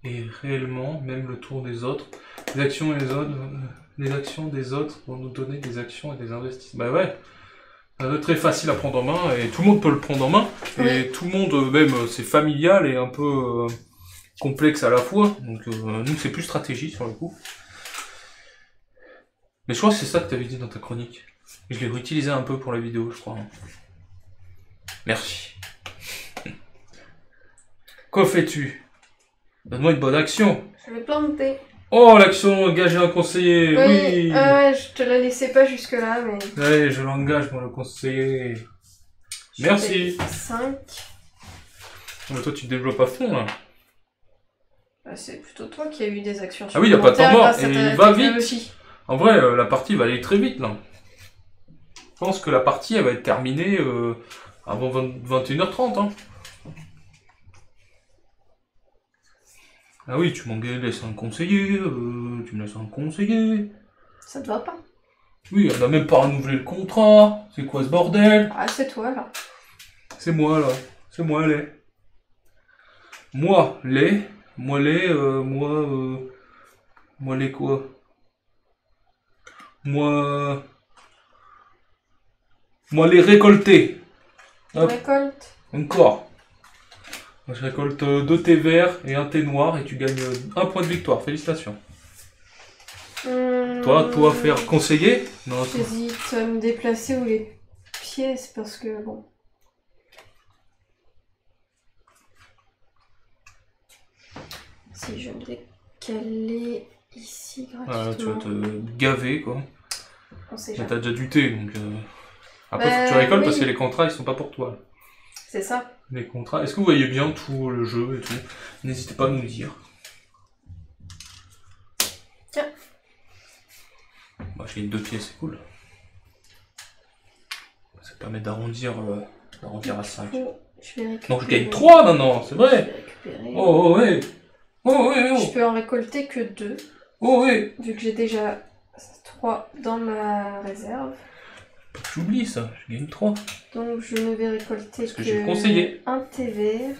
et réellement, même le tour des autres, les actions des autres vont nous donner des actions et des investissements. Bah ouais, c'est très facile à prendre en main et tout le monde peut le prendre en main. Oui. Et tout le monde, même c'est familial et un peu complexe à la fois. Donc nous c'est plus stratégie sur le coup. Mais je crois que c'est ça que tu avais dit dans ta chronique. Je l'ai réutilisé un peu pour la vidéo, je crois. Merci. Quoi fais-tu? Donne-moi une bonne action. Je vais planter. Oh, l'action engager un conseiller, oui. Je te la laissais pas jusque-là, mais... Ouais, je l'engage, moi, le conseiller. Merci. 5. Mais toi, tu te développes à fond, là. Bah, c'est plutôt toi qui as eu des actions. Ah oui, il n'y a pas de temps mort, et il va vite. Aussi. En vrai, la partie va aller très vite, là. Je pense que la partie, elle va être terminée avant 21h30, hein. Ah oui, tu m'en laisses un conseiller, tu me laisses un conseiller. Ça te va pas? Oui, on n'a même pas renouvelé le contrat. C'est quoi ce bordel? Ah, c'est toi, là. C'est moi, là. C'est moi, les. Moi, les quoi? Moi, les récolter. Hop. Récolte. Encore. Je récolte 2 thés verts et un thé noir et tu gagnes 1 point de victoire. Félicitations. Toi, faire conseiller? Non, toi. J'hésite à me déplacer ou les pièces parce que bon. Si je me décaler ici Voilà, tu vas gratuitement. te gaver, quoi. On sait Mais jamais. t'as déjà du thé, donc... Après, faut que tu Bah, récoltes oui. parce que les contrats, ils sont pas pour toi. C'est ça. Les contrats... Est-ce que vous voyez bien tout le jeu et tout? N'hésitez pas à nous le dire. Tiens. Bah, je gagne 2 pièces, c'est cool. Ça permet d'arrondir à 5. Je vais récupérer. Donc je gagne 3 maintenant, c'est Je vrai. vais récupérer. Oh, oh, ouais. Oh, ouais, Je oh. peux en récolter que 2, Oh, ouais. vu que j'ai déjà 3 dans ma réserve. J'oublie ça, je gagne 3. Donc je ne vais récolter Parce que j'ai conseillé. un thé vert.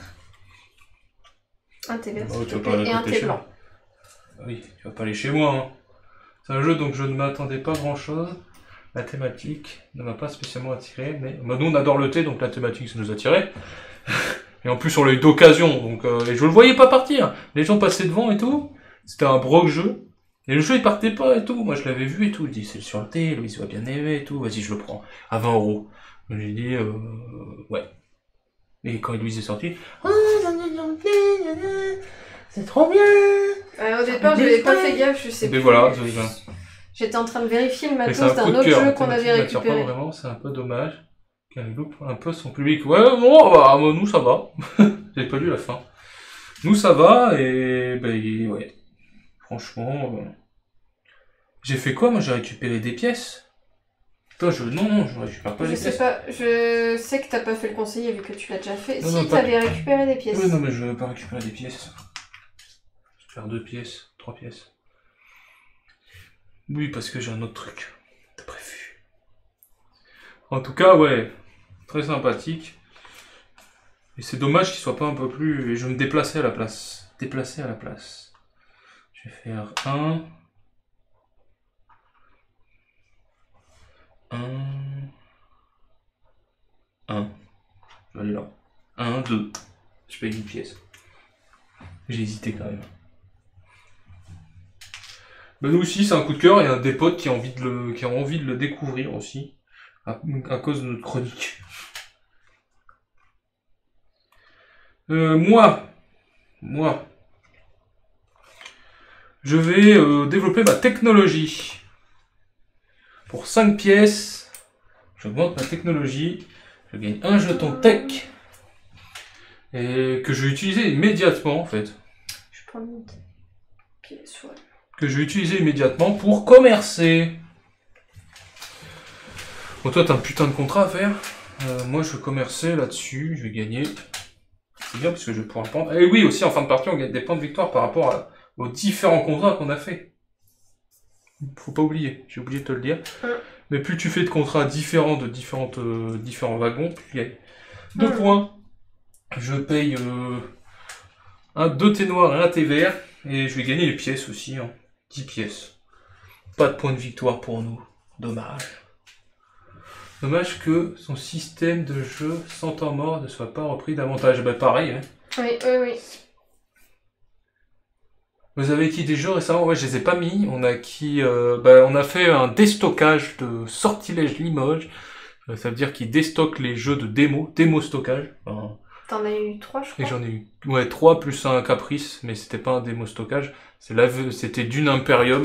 Un thé vert, Oh, s'il tu te vas pas plaît, et un récolter thé chez blanc. moi. Ah oui, tu vas pas aller chez moi. Hein. C'est un jeu donc je ne m'attendais pas grand chose. La thématique ne m'a pas spécialement attiré, mais bah, nous on adore le thé donc la thématique ça nous a attiré. Et en plus on l'a eu d'occasion donc et je le voyais pas partir. Les gens passaient devant et tout. C'était un broc jeu. Et le jeu il partait pas et tout. Moi je l'avais vu et tout. Je dis c'est sur le thé, Louis va bien aimer et tout. Vas-y je le prends à 20 €. Donc, j'ai dit ouais. Et quand Louise est sorti, c'est trop bien. Au départ, j'avais pas fait gaffe, je sais Mais plus. voilà, J'étais en train de vérifier le mais matos c'est un d'un coup de autre cœur. jeu qu'on avait récupéré. Vraiment, c'est un peu dommage qu'elle loupe un peu son public. Ouais, bon, bah, nous ça va. J'ai pas lu la fin. Nous ça va et ben ouais. Franchement, j'ai fait quoi? Moi j'ai récupéré des pièces. Toi non, je récupère pas Je les sais pièces. pas, je sais que t'as pas fait le conseiller vu que tu l'as déjà fait. Non, Si non, pas- t'avais récupéré des pièces. Oui, non, mais je vais pas récupérer des pièces. Je vais faire 2 pièces, 3 pièces. Oui, parce que j'ai un autre truc de prévu. En tout cas, ouais, très sympathique. Et c'est dommage qu'il soit pas un peu plus... Et je vais me déplacer à la place. Déplacer à la place. Je vais faire 1... 1... Je vais aller là. 1, 2. Je paye une pièce. J'ai hésité quand même. Ben nous aussi, c'est un coup de cœur. Il y a un des potes qui a envie de le découvrir aussi. À cause de notre chronique. Moi, je vais développer ma technologie. Pour 5 pièces, j'augmente ma technologie. Je gagne un jeton tech. Et que je vais utiliser immédiatement, en fait. Je prends une pièce, ouais. Que je vais utiliser immédiatement pour commercer. Bon, toi, t'as un putain de contrat à faire. Moi, je vais commercer là-dessus. Je vais gagner. C'est bien parce que je vais pouvoir le prendre. Et oui, aussi, en fin de partie, on gagne des points de victoire par rapport aux différents contrats qu'on a fait. Faut pas oublier. J'ai oublié de te le dire. Mais plus tu fais de contrats différents de différents wagons, plus tu gagnes. 2 points. Je paye 2 thés noirs et un thé vert. Et je vais gagner les pièces aussi. 10 pièces. Pas de points de victoire pour nous. Dommage. Dommage que son système de jeu sans temps mort ne soit pas repris davantage. Bah pareil. Hein. Oui. Vous avez acquis des jeux récemment? Ouais, je les ai pas mis. On a fait un déstockage de Sortilège Limoges. Ça veut dire qu'il déstocke les jeux de démo stockage. Enfin, T'en as eu 3, je crois. et j'en ai eu 3 plus un Caprice, mais c'était pas un démo stockage. C'était Dune Imperium,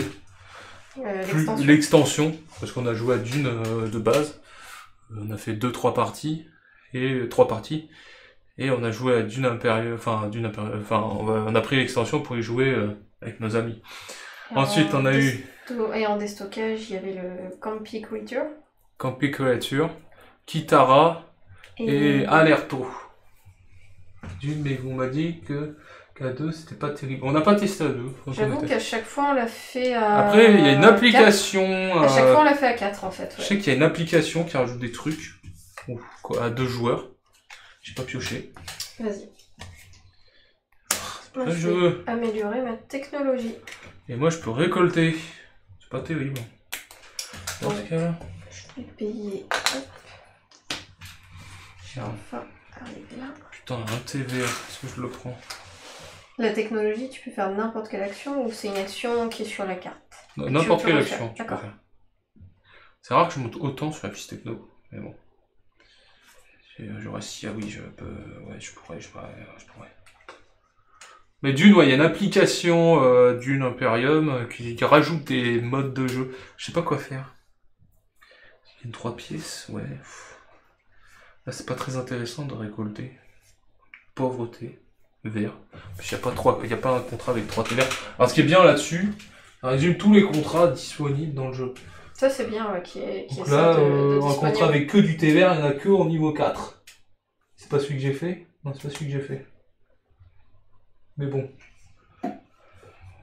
plus l'extension, parce qu'on a joué à Dune de base. On a fait 3 parties, et on a joué à Dune Imperium, on a pris l'extension pour y jouer avec nos amis. Ensuite, on a eu... Et en déstockage, il y avait le Campy Creature. Campy Creature, Kitara et Alerto. Dune, mais on m'a dit qu'à 2, c'était pas terrible. On n'a pas testé à 2. J'avoue qu'à chaque fois, on l'a fait à... Après, il y a une application... À chaque fois, on l'a fait à 4, en fait. Ouais. Je sais qu'il y a une application qui rajoute des trucs à 2 joueurs. J'ai pas pioché. Vas-y. Moi, je veux améliorer ma technologie. Et moi, je peux récolter. C'est pas terrible. Dans ce cas-là. Je vais payer. Hop. Je vais enfin arriver là. Putain, un thé vert. Est-ce que je le prends? La technologie, tu peux faire n'importe quelle action ou c'est une action qui est sur la carte? N'importe peux quelle refaire, action, tu peux d'accord. faire. C'est rare que je monte autant sur la piste techno, mais bon. J'aurais si, ah oui, je peux. Ouais, je pourrais. Mais Dune, ouais, il y a une application Dune Imperium qui rajoute des modes de jeu. Je sais pas quoi faire. Il y a une 3 pièces, ouais. Là, c'est pas très intéressant de récolter. Pauvreté, vert. Puis il n'y a pas un contrat avec 3 T verts. Alors ce qui est bien là-dessus, ça résume tous les contrats disponibles dans le jeu. Ça, c'est bien, ouais, qui est Donc ça là, de un disponible. contrat avec que du thé vert, il n'y en a que au niveau 4. C'est pas celui que j'ai fait? Non, c'est pas celui que j'ai fait. Mais bon.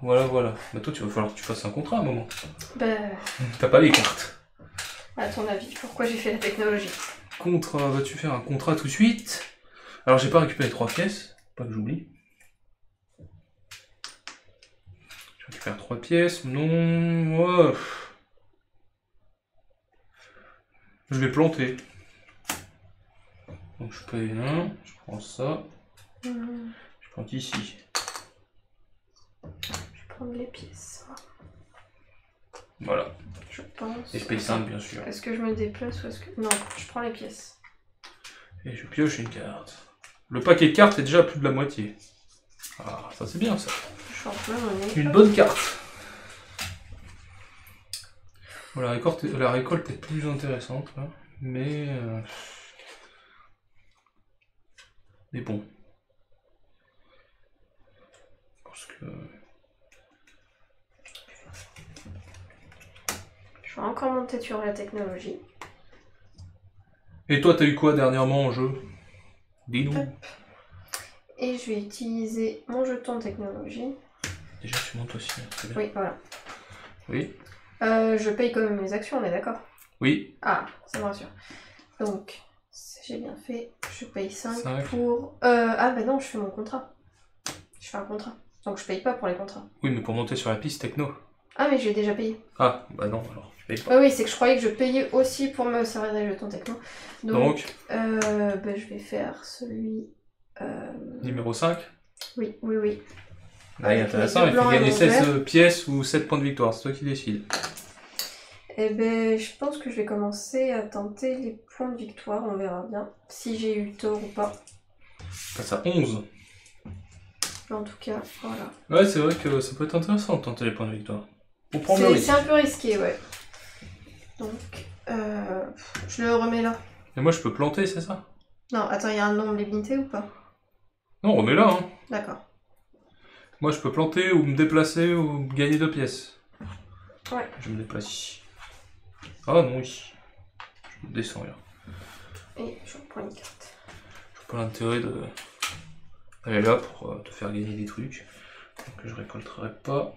Voilà. Mais toi, tu va falloir que tu fasses un contrat à un moment. Bah, T'as pas les cartes. à ton avis, pourquoi j'ai fait la technologie? Contrat, vas-tu faire un contrat tout de suite? Alors, j'ai pas récupéré 3 pièces, pas que j'oublie. Je récupère 3 pièces, non. Ouais. Je vais planter. Donc, je paye 1, je prends ça. Je plante ici. Je vais prendre les pièces. Voilà. Je pense. Et je paye 5, bien sûr. Est-ce que je me déplace ou est-ce que... Non, je prends les pièces. Et je pioche une carte. Le paquet de cartes est déjà à plus de la moitié. Ah, ça c'est bien ça. Je suis en plein monnaie. Une bonne carte. Bon, la récolte est plus intéressante, là. Mais bon. Parce que... Je vais encore monter sur la technologie. Et toi, t'as eu quoi dernièrement en jeu? Dis-nous. Et je vais utiliser mon jeton technologie. Déjà, tu montes aussi, c'est bien. Oui, voilà. Oui. Je paye quand même mes actions, on est d'accord? Oui. Ah, ça me rassure. Donc, si j'ai bien fait, je paye 5 5. pour... Ah bah non, je fais mon contrat. Je fais un contrat. Donc je paye pas pour les contrats. Oui, mais pour monter sur la piste techno. Ah mais j'ai déjà payé. Ah, bah non, alors, je paye pas. Oui, c'est que je croyais que je payais aussi pour me servir des jetons techno. Donc bah, je vais faire celui... Numéro 5. Oui. Là, il est intéressant, il faut gagner 16 pièces ou 7 points de victoire, c'est toi qui décides. Eh ben, je pense que je vais commencer à tenter les points de victoire, on verra bien si j'ai eu tort ou pas. Passe à 11. Mais en tout cas, voilà. Ouais, c'est vrai que ça peut être intéressant de tenter les points de victoire. Pour prendre le risque. C'est un peu risqué, ouais. Donc, je le remets là. Et moi, je peux planter, c'est ça? Non, attends, il y a un nombre limité ou pas? Non, on est là, hein. D'accord. Moi, je peux planter ou me déplacer ou gagner 2 pièces. Ouais. Je me déplace ici. Ah non, oui. Je me descends, là. Et je reprends une carte. Je vois pas l'intérêt de... d'aller là pour te faire gagner des trucs. Donc je récolterai pas.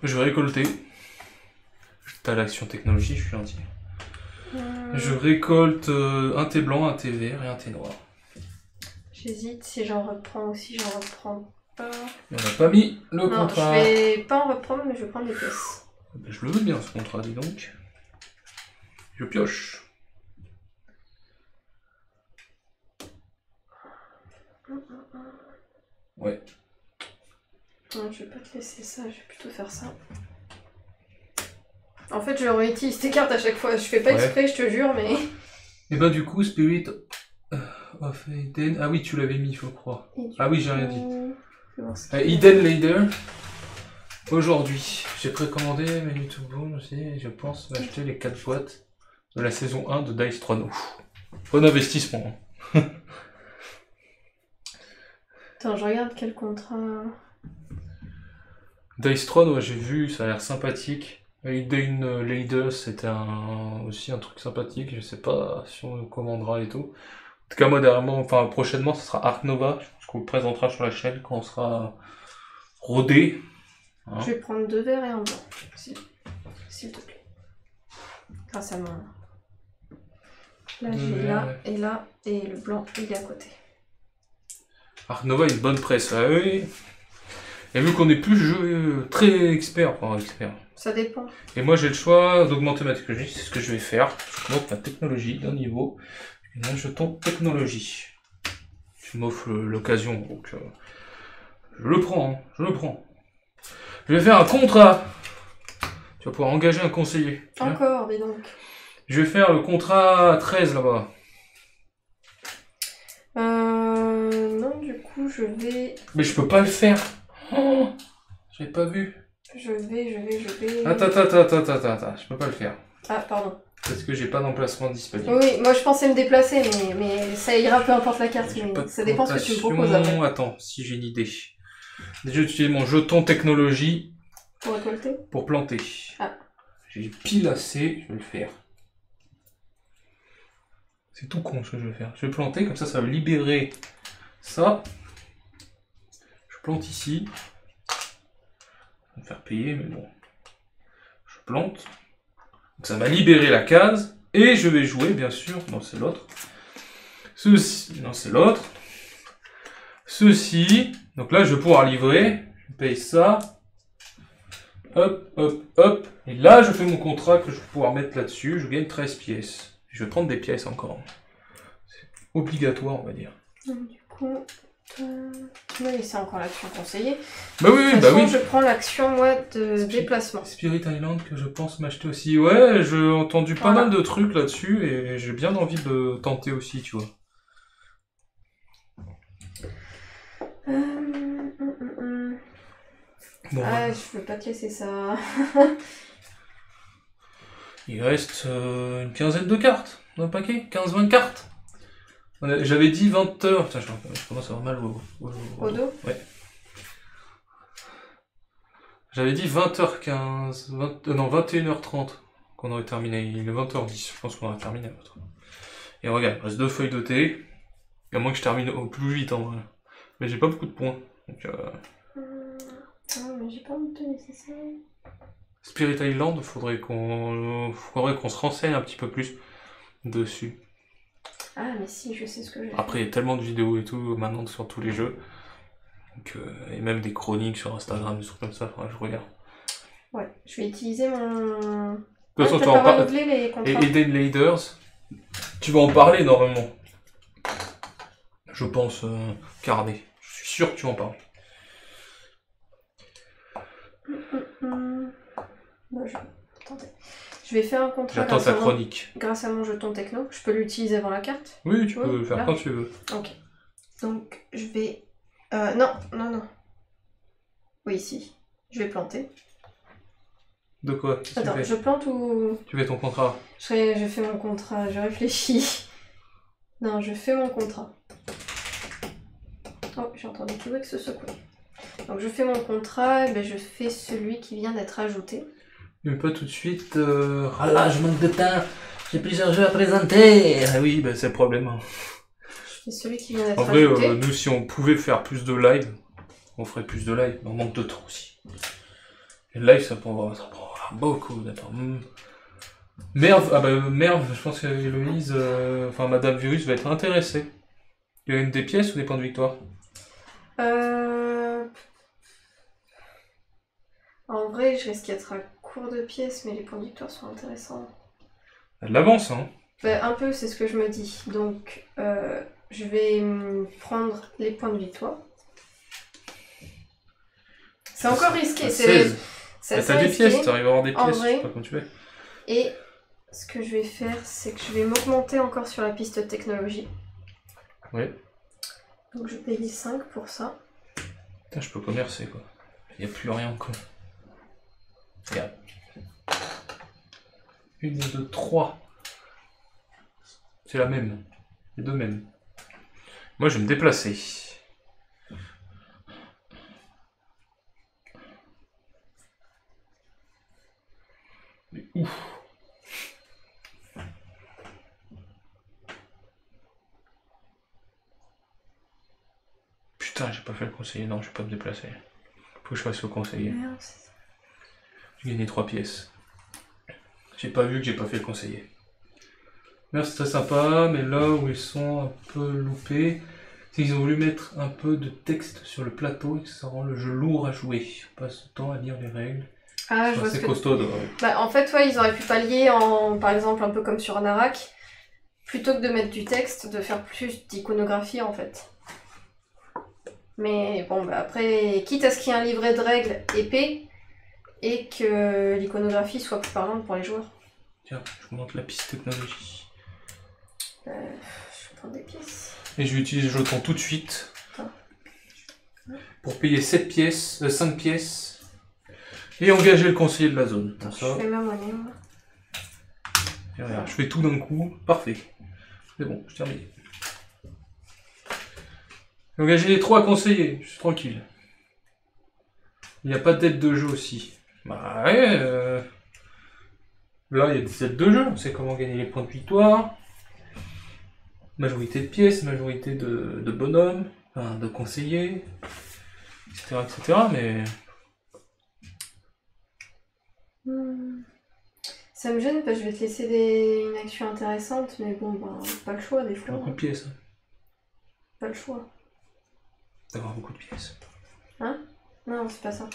Je vais récolter. T'as l'action technologie, je suis gentil. Je récolte un thé blanc, un thé vert et un thé noir. J'hésite si j'en reprends ou si j'en reprends pas. Et on n'a pas mis le Non, contrat. je vais pas en reprendre, mais je vais prendre des pièces. Je le veux bien ce contrat, dis donc. Je pioche. Ouais. Non, je vais pas te laisser ça, je vais plutôt faire ça. En fait, je réutilise tes cartes à chaque fois. Je fais pas exprès, je te jure, mais... Et bah du coup, Spirit of Eden... Ah oui, tu l'avais mis, je crois. Ah oui, j'ai rien dit. Eden Leader. Aujourd'hui, j'ai précommandé Menu to Boom aussi, et je pense m'acheter les 4 boîtes de la saison 1 de Dice Throne. Bon investissement. Attends, je regarde quel contrat... Dice Throne, ouais, j'ai vu, ça a l'air sympathique. Eden Leader, c'était aussi un truc sympathique, je sais pas si on le commandera et tout. En tout cas, modérément, enfin prochainement, ce sera Ark Nova, je pense qu'on le présentera sur la chaîne quand on sera rodé. Hein. Je vais prendre 2 verts et un blanc, s'il te plaît. Grâce à moi. Là, j'ai là et là, et le blanc, il est à côté. Ark Nova a une bonne presse, ah oui. Et vu qu'on est plus très expert, enfin expert. Ça dépend. Et moi j'ai le choix d'augmenter ma technologie, c'est ce que je vais faire. Je monte ma technologie d'un niveau. Et là, jeton technologie. tu m'offres l'occasion, donc je le prends, hein, je le prends. Je vais faire un contrat. Tu vas pouvoir engager un conseiller. Encore, dis donc. Je vais faire le contrat 13 là-bas. Non, du coup, je vais... Mais je peux pas le faire. Oh, j'avais pas vu. Je vais... Attends, je peux pas le faire. Ah, pardon. Parce que j'ai pas d'emplacement disponible. Oui, moi je pensais me déplacer, mais ça ira peu importe la carte, mais ça dépend ce que tu me proposes après. Attends, si j'ai une idée. Déjà, j'utilise mon jeton technologie. Pour récolter? Pour planter. Ah. J'ai pile assez, je vais le faire. C'est tout con ce que je vais faire. Je vais planter, comme ça va me libérer ça. Je plante ici. Ça va me faire payer, mais bon. Je plante. Donc ça m'a libéré la case. Et je vais jouer, bien sûr. Non, c'est l'autre. Ceci. Non, c'est l'autre. Ceci. Donc là, je vais pouvoir livrer. Je paye ça. Hop, hop, hop. Et là, je fais mon contrat que je vais pouvoir mettre là-dessus. Je gagne 13 pièces. Je vais prendre des pièces encore. C'est obligatoire, on va dire. Donc, du coup, tu m'as laissé encore l'action conseillée. Bah oui, de toute façon, je prends l'action, moi, de déplacement. Spirit Island, que je pense m'acheter aussi. Ouais, j'ai entendu pas mal de trucs là-dessus et j'ai bien envie de tenter aussi, tu vois. Bon, je veux pas te laisser ça. Il reste une quinzaine de cartes dans le paquet, 15-20 cartes. J'avais dit 20 heures. Putain, je commence à avoir mal au dos. Ouais. J'avais dit 20h15, non 21h30 qu'on aurait terminé. Il est 20h10, je pense qu'on aurait terminé. Et regarde, il reste 2 feuilles de thé. À moins que je termine au plus vite en vrai. Mais j'ai pas beaucoup de points. Donc, mais j'ai pas envie de te laisser ça. Spirit Island, faudrait qu'on se renseigne un petit peu plus dessus. Ah mais si, je sais ce que je vais Après, il y a tellement de vidéos et tout maintenant sur tous les jeux. Donc, et même des chroniques sur Instagram, des trucs comme ça, je regarde. Ouais, je vais utiliser mon... De toute façon, tu vas en parler. Et Eden Leaders, tu vas en parler normalement. Je pense, Carnet. Je suis sûr que tu en parles. Bon, attendez. Je vais faire un contrat. J'attends ta chronique. Grâce à mon jeton techno. Je peux l'utiliser avant la carte? Oui, tu peux le faire quand tu veux. Ok. Donc, je vais... non. Oui, si. Je vais planter. De quoi? Attends, je plante ou... Tu fais ton contrat? Je fais mon contrat, je réfléchis. Non, je fais mon contrat. Oh, j'ai entendu Kiwix se secouer. Donc je fais mon contrat, et ben je fais celui qui vient d'être ajouté. Mais pas tout de suite. Ah là, je manque de temps. J'ai plusieurs jeux à présenter. Ah oui, ben c'est le problème. Je fais celui qui vient d'être ajouté. En vrai, nous, si on pouvait faire plus de live, on ferait plus de live. Mais on manque de temps aussi. Et le live, ça prendra beaucoup de temps. Merde, merde, je pense qu'Héloïse, enfin Madame Virus va être intéressée. Il y a une des pièces ou des points de victoire? En vrai, je risque d'être à court de pièces, mais les points de victoire sont intéressants. Elle l'avance, hein? Un peu, c'est ce que je me dis. Donc, je vais prendre les points de victoire. C'est encore risqué. T'as des pièces, t'arrives à avoir des pièces, je sais pas comment tu fais. Et ce que je vais faire, c'est que je vais m'augmenter encore sur la piste technologie. Oui. Donc je paye 5 pour ça. Putain, je peux commercer quoi. Il n'y a plus rien quoi. Regarde. 1, 2, 3. C'est la même. Les deux mêmes. Moi je vais me déplacer. Mais ouf. Putain, j'ai pas fait le conseiller. Non, je vais pas me déplacer. Faut que je fasse le conseiller. Merde. J'ai gagné 3 pièces. J'ai pas vu que j'ai pas fait le conseiller. Merde, c'est très sympa, mais là où ils sont un peu loupés, c'est qu'ils ont voulu mettre un peu de texte sur le plateau et que ça rend le jeu lourd à jouer. On passe le temps à lire les règles. Ah, je vois ce que... costaud. En fait, ouais, ils auraient pu pallier par exemple, un peu comme sur Narak, plutôt que de mettre du texte, de faire plus d'iconographie en fait. Mais bon, bah après, quitte à ce qu'il y ait un livret de règles épais et que l'iconographie soit plus parlante pour les joueurs. Tiens, je vous montre la piste technologie. Je vais prendre des pièces. Et je vais utiliser le jeton tout de suite. Attends. Pour payer 7 pièces, 5 pièces. Et engager le conseiller de la zone. Attends, je fais ma monnaie, moi. Et regarde, je fais tout d'un coup. Parfait. C'est bon, je termine. Engager les 3 conseillers, je suis tranquille. Il n'y a pas d'aide de jeu aussi. Bah ouais, là il y a des aides de jeu, on sait comment gagner les points de victoire. Majorité de pièces, majorité de bonhommes, enfin, de conseillers, etc. etc. mais... Ça me gêne parce que je vais te laisser une action intéressante, mais bon, bah, pas le choix des fois. Beaucoup de pièces. Pas le choix. D'avoir beaucoup de pièces. Hein? Non, c'est pas ça.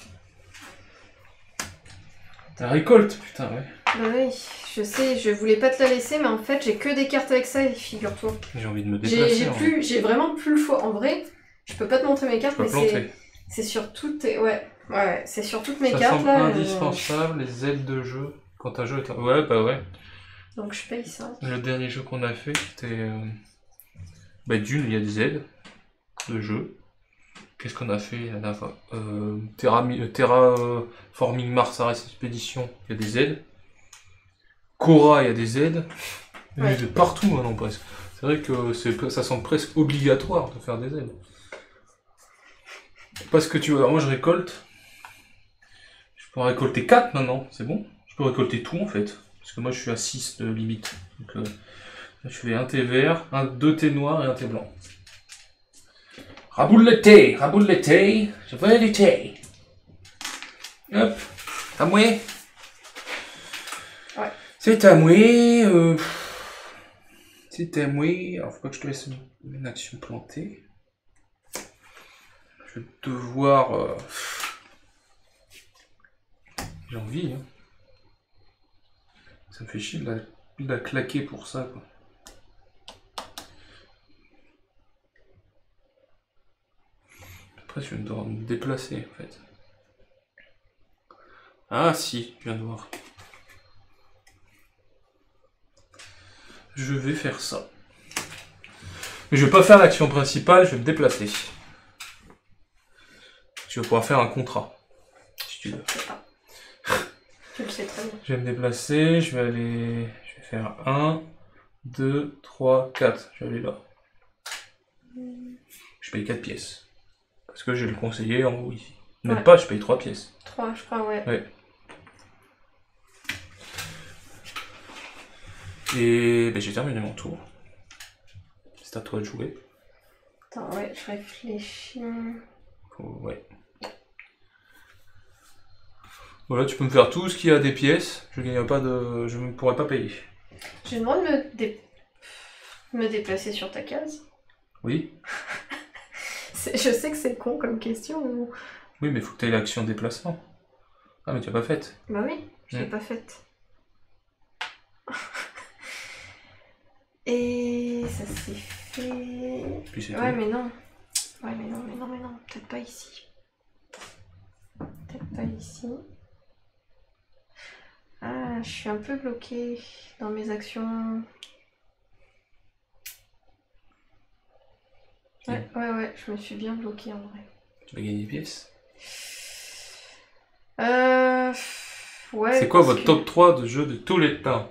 T'as récolte, putain, ouais. Bah oui, je sais, je voulais pas te la laisser, mais en fait, j'ai que des cartes avec ça, figure-toi. J'ai envie de me déplacer. J'ai vraiment plus le choix. En vrai, je peux pas te montrer mes cartes, mais c'est sur toutes tes... Ouais, c'est sur toutes mes cartes, là. Indispensable, les aides de jeu. Quand un jeu est... Ouais, bah ouais. Donc je paye ça. Le dernier jeu qu'on a fait, c'était... Bah d'une, il y a des aides de jeu. Qu'est-ce qu'on a fait la dernière fois Terraforming Mars Ares Expedition, il y a des aides. Cora, il y a des aides. Il y a des aides partout maintenant presque. C'est vrai que ça semble presque obligatoire de faire des aides. Parce que tu vois, moi je récolte. Je peux en récolter 4 maintenant, c'est bon. Je peux récolter tout en fait. Parce que moi je suis à 6 de limite. Donc là, je fais un thé vert, 2 thés noirs et un thé blanc. Raboule le thé, je veux du thé. Hop, à moi. Ouais. C'est à moi. C'est à moi. Alors faut pas que je te laisse une action plantée. Je vais devoir... J'ai envie, hein. Ça me fait chier de la claquer pour ça, quoi. Après, je vais devoir me déplacer, en fait. Ah, si, je viens de voir. Je vais faire ça. Mais je vais pas faire l'action principale, je vais me déplacer. Tu vas pouvoir faire un contrat, si tu veux. Je sais pas. Tu le sais très bien. Je vais me déplacer, je vais faire 1, 2, 3, 4. Je vais aller là. Je paye 4 pièces. Parce que j'ai le conseiller en haut ici. Même pas, je paye 3 pièces. 3, je crois, ouais. Ouais. Et ben, j'ai terminé mon tour. C'est à toi de jouer. Attends, ouais, je réfléchis. Ouais. Voilà, tu peux me faire tout ce qui a des pièces. Je ne pourrai pas payer. J'ai le droit de me déplacer sur ta case. Oui. Je sais que c'est con comme question. Oui, mais il faut que tu aies l'action déplacement. Ah, mais tu l'as pas faite. Bah oui, je l'ai pas faite. Et ça s'est fait... Puis c'est ouais, tout. mais non. Ouais, mais non. Peut-être pas ici. Peut-être pas ici. Ah, je suis un peu bloquée dans mes actions. Ouais, je me suis bien bloquée en vrai. Tu vas gagner des pièces. Ouais. C'est quoi votre top 3 de jeux de tous les temps?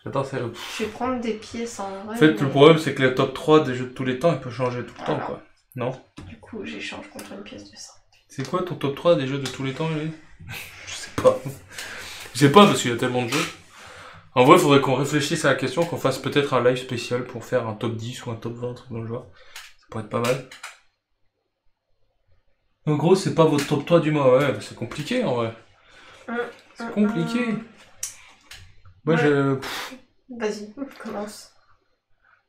J'adore ça. Je vais prendre des pièces en vrai. En fait, le problème, c'est que les top 3 des jeux de tous les temps, ils peuvent changer tout le temps, quoi. Non? Du coup, j'échange contre une pièce de ça. C'est quoi ton top 3 des jeux de tous les temps, Julie? Je sais pas. Je sais pas, parce qu'il y a tellement de jeux. En vrai, il faudrait qu'on réfléchisse à la question, qu'on fasse peut-être un live spécial pour faire un top 10 ou un top 20, un truc dans le genre. Ça pourrait être pas mal. En gros, c'est pas votre top 3 du mois, ouais, c'est compliqué en vrai. C'est compliqué. Moi, Vas-y, commence.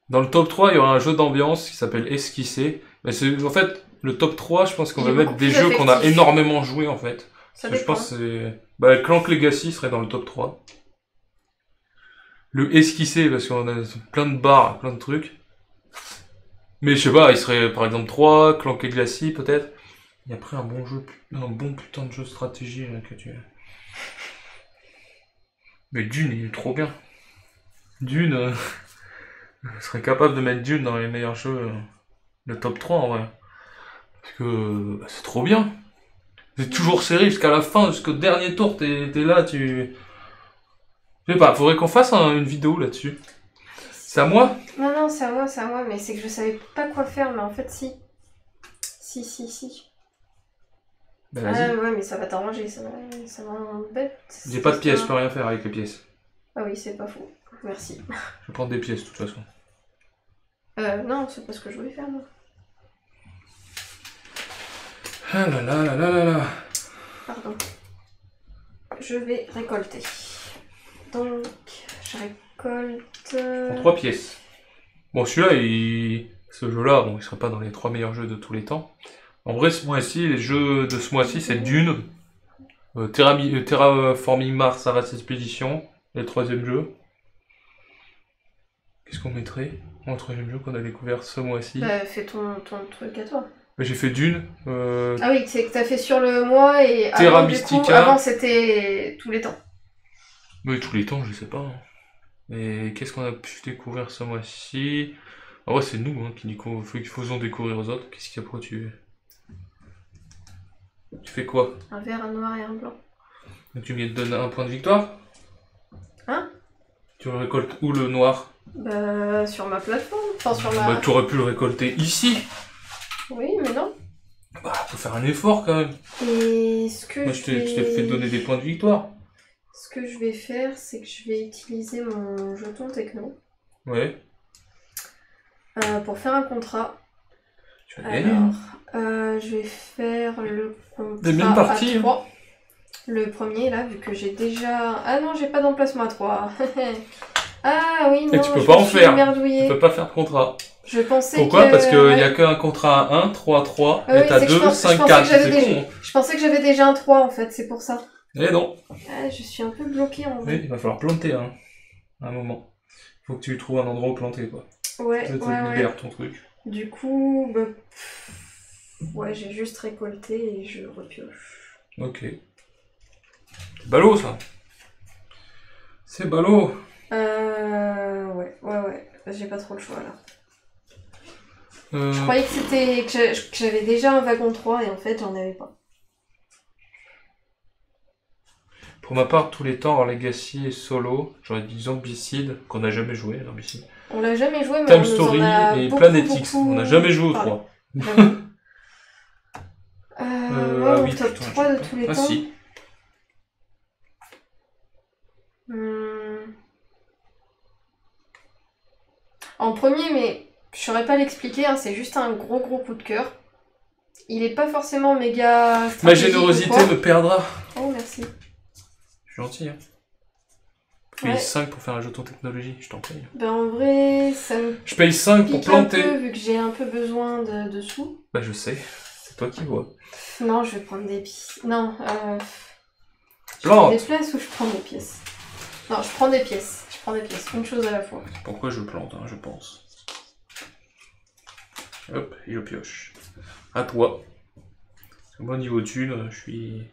Dans le top 3, il y aura un jeu d'ambiance qui s'appelle Esquisser. Mais c'est en fait le top 3, je pense qu'on va mettre des jeux qu'on a énormément joués en fait. Je pense que c'est Clank Legacy serait dans le top 3. Le Esquisser parce qu'on a plein de bars, plein de trucs. Mais je sais pas, il serait par exemple 3, Clank et Glacis peut-être. Et après un bon jeu, un bon putain de jeu de stratégie là, que tu... Mais Dune, il est trop bien. Dune, je serais capable de mettre Dune dans les meilleurs jeux, le top 3 en vrai. Parce que bah, c'est trop bien. C'est toujours serré jusqu'à la fin, jusqu'au dernier tour, t'es là, tu... Je sais pas, faudrait qu'on fasse une vidéo là-dessus. C'est à moi? Non, non, c'est à moi, mais c'est que je savais pas quoi faire, mais en fait, si. Si. Bah vas-y. Ouais, mais ça va t'arranger, ça m'embête. J'ai pas de pièces, je peux rien faire avec les pièces. Ah oui, c'est pas faux. Merci. Je vais prendre des pièces de toute façon. Non, c'est pas ce que je voulais faire, moi. Ah là là là là là là. Pardon. Je vais récolter. Donc, je récolte... Je prends 3 pièces. Bon, celui-là, ce jeu-là, bon, il serait pas dans les 3 meilleurs jeux de tous les temps. En vrai, ce mois-ci, les jeux de ce mois-ci, c'est Dune, Terraforming Mars, Ava's Expedition, le 3e jeu. Qu'est-ce qu'on mettrait en 3e jeu qu'on a découvert ce mois-ci? Bah, fais ton truc à toi. J'ai fait Dune. Ah oui, c'est que t'as fait sur le mois et Terra avant, Mystica. Du coup, avant c'était tous les temps. Mais tous les temps, je sais pas. Et qu'est-ce qu'on a pu découvrir ce mois-ci? En vrai, c'est nous qui faisons découvrir aux autres. Qu'est-ce qu'il y a pour tu fais quoi? Un vert, un noir et un blanc. Donc, tu me donnes un point de victoire? Hein? Tu le récoltes où le noir? Bah, sur ma plateforme. Enfin, sur ma... Bah, tu aurais pu le récolter ici. Oui, mais non. Bah, faut faire un effort quand même. Et ce que Moi, je t'ai fait donner des points de victoire. Ce que je vais faire, c'est que je vais utiliser mon jeton techno. Ouais. Pour faire un contrat. Tu vas gagner. Alors, je vais faire le contrat T'es bien parti, à 3. Le premier, là, vu que j'ai déjà... Ah non, j'ai pas d'emplacement à 3. Ah oui, non, et tu peux pas en faire. Merdouillée. Tu peux pas faire de contrat. Je pensais Pourquoi? Parce qu'il ouais. y a qu'un contrat à 1, 3, 3, Ah et oui, t'as 2, 5, 4. C'est con. Je pensais que j'avais déjà un 3 en fait, c'est pour ça. Eh non. Ah, je suis un peu bloquée en vrai. Oui, il va falloir planter à un moment. Faut que tu trouves un endroit où planter quoi. Ouais, Ça te libère ton truc. Du coup, bah, ouais, j'ai juste récolté et je repioche. Ok. C'est ballot ça. C'est ballot. Ouais. J'ai pas trop le choix là. Je Je croyais que j'avais déjà un wagon 3 et en fait j'en avais pas. Pour ma part, tous les temps, en Legacy et solo, j'aurais dit Zombicide, qu'on n'a jamais joué, Zombicide. On l'a jamais joué, mais Time on nous Story en a et beaucoup, Planet X. On n'a jamais joué aux parlé. 3. Moi, mon top 3 de tous les temps. Si. En premier, mais je saurais pas l'expliquer, hein, c'est juste un gros coup de cœur. Il est pas forcément méga stratégique. Ma générosité me perdra. Oh, merci. Je suis gentil, hein. Je paye 5 pour faire un jeton technologie, je t'en prie. Ben en vrai, ça me Je paye 5 pour planter. un peu, vu que j'ai un peu besoin de sous. Bah je sais, c'est toi qui vois. Non, je vais prendre des pièces. Non, je Plante. prends des pièces ou je prends des pièces? Non, je prends des pièces. Je prends des pièces, une chose à la fois. C'est pourquoi je plante, hein, je pense. Hop, et je pioche. À toi. Moi, niveau thune, je suis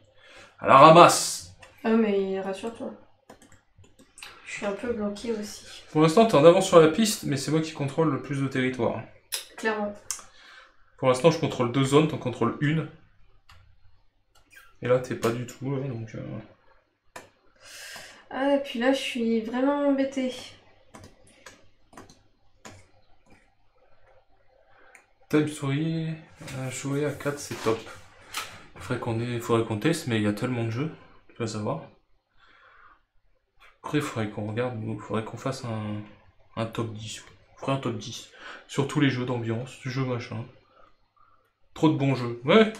à la ramasse. Ah, mais rassure-toi. Je suis un peu bloquée aussi. Pour l'instant, t'es en avance sur la piste, mais c'est moi qui contrôle le plus de territoire. Clairement. Pour l'instant, je contrôle 2 zones, t'en contrôles une. Et là, t'es pas du tout, donc... Ah, et puis là, je suis vraiment embêtée. Time Story, jouer à 4, c'est top. Faudrait qu'on teste, mais il y a tellement de jeux, tu vas savoir. Après, il faudrait qu'on regarde, il faudrait qu'on fasse un top 10. On ferait un top 10. Sur tous les jeux d'ambiance, jeux machin. Trop de bons jeux. Ouais.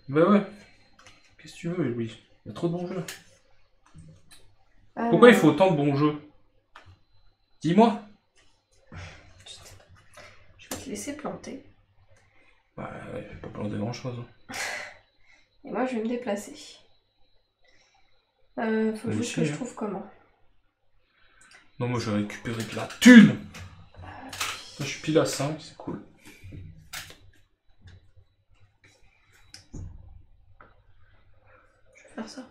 Bah ouais. Qu'est-ce que tu veux, Louis? Il y a trop de bons jeux. Pourquoi il faut autant de bons jeux? Dis-moi. Je vais te laisser planter. Bah ouais, je vais pas planter grand chose. Et moi, je vais me déplacer. Faut juste que je trouve comment. Non, moi je vais récupérer de la thune. je suis pile à 5, c'est cool. Je vais faire ça.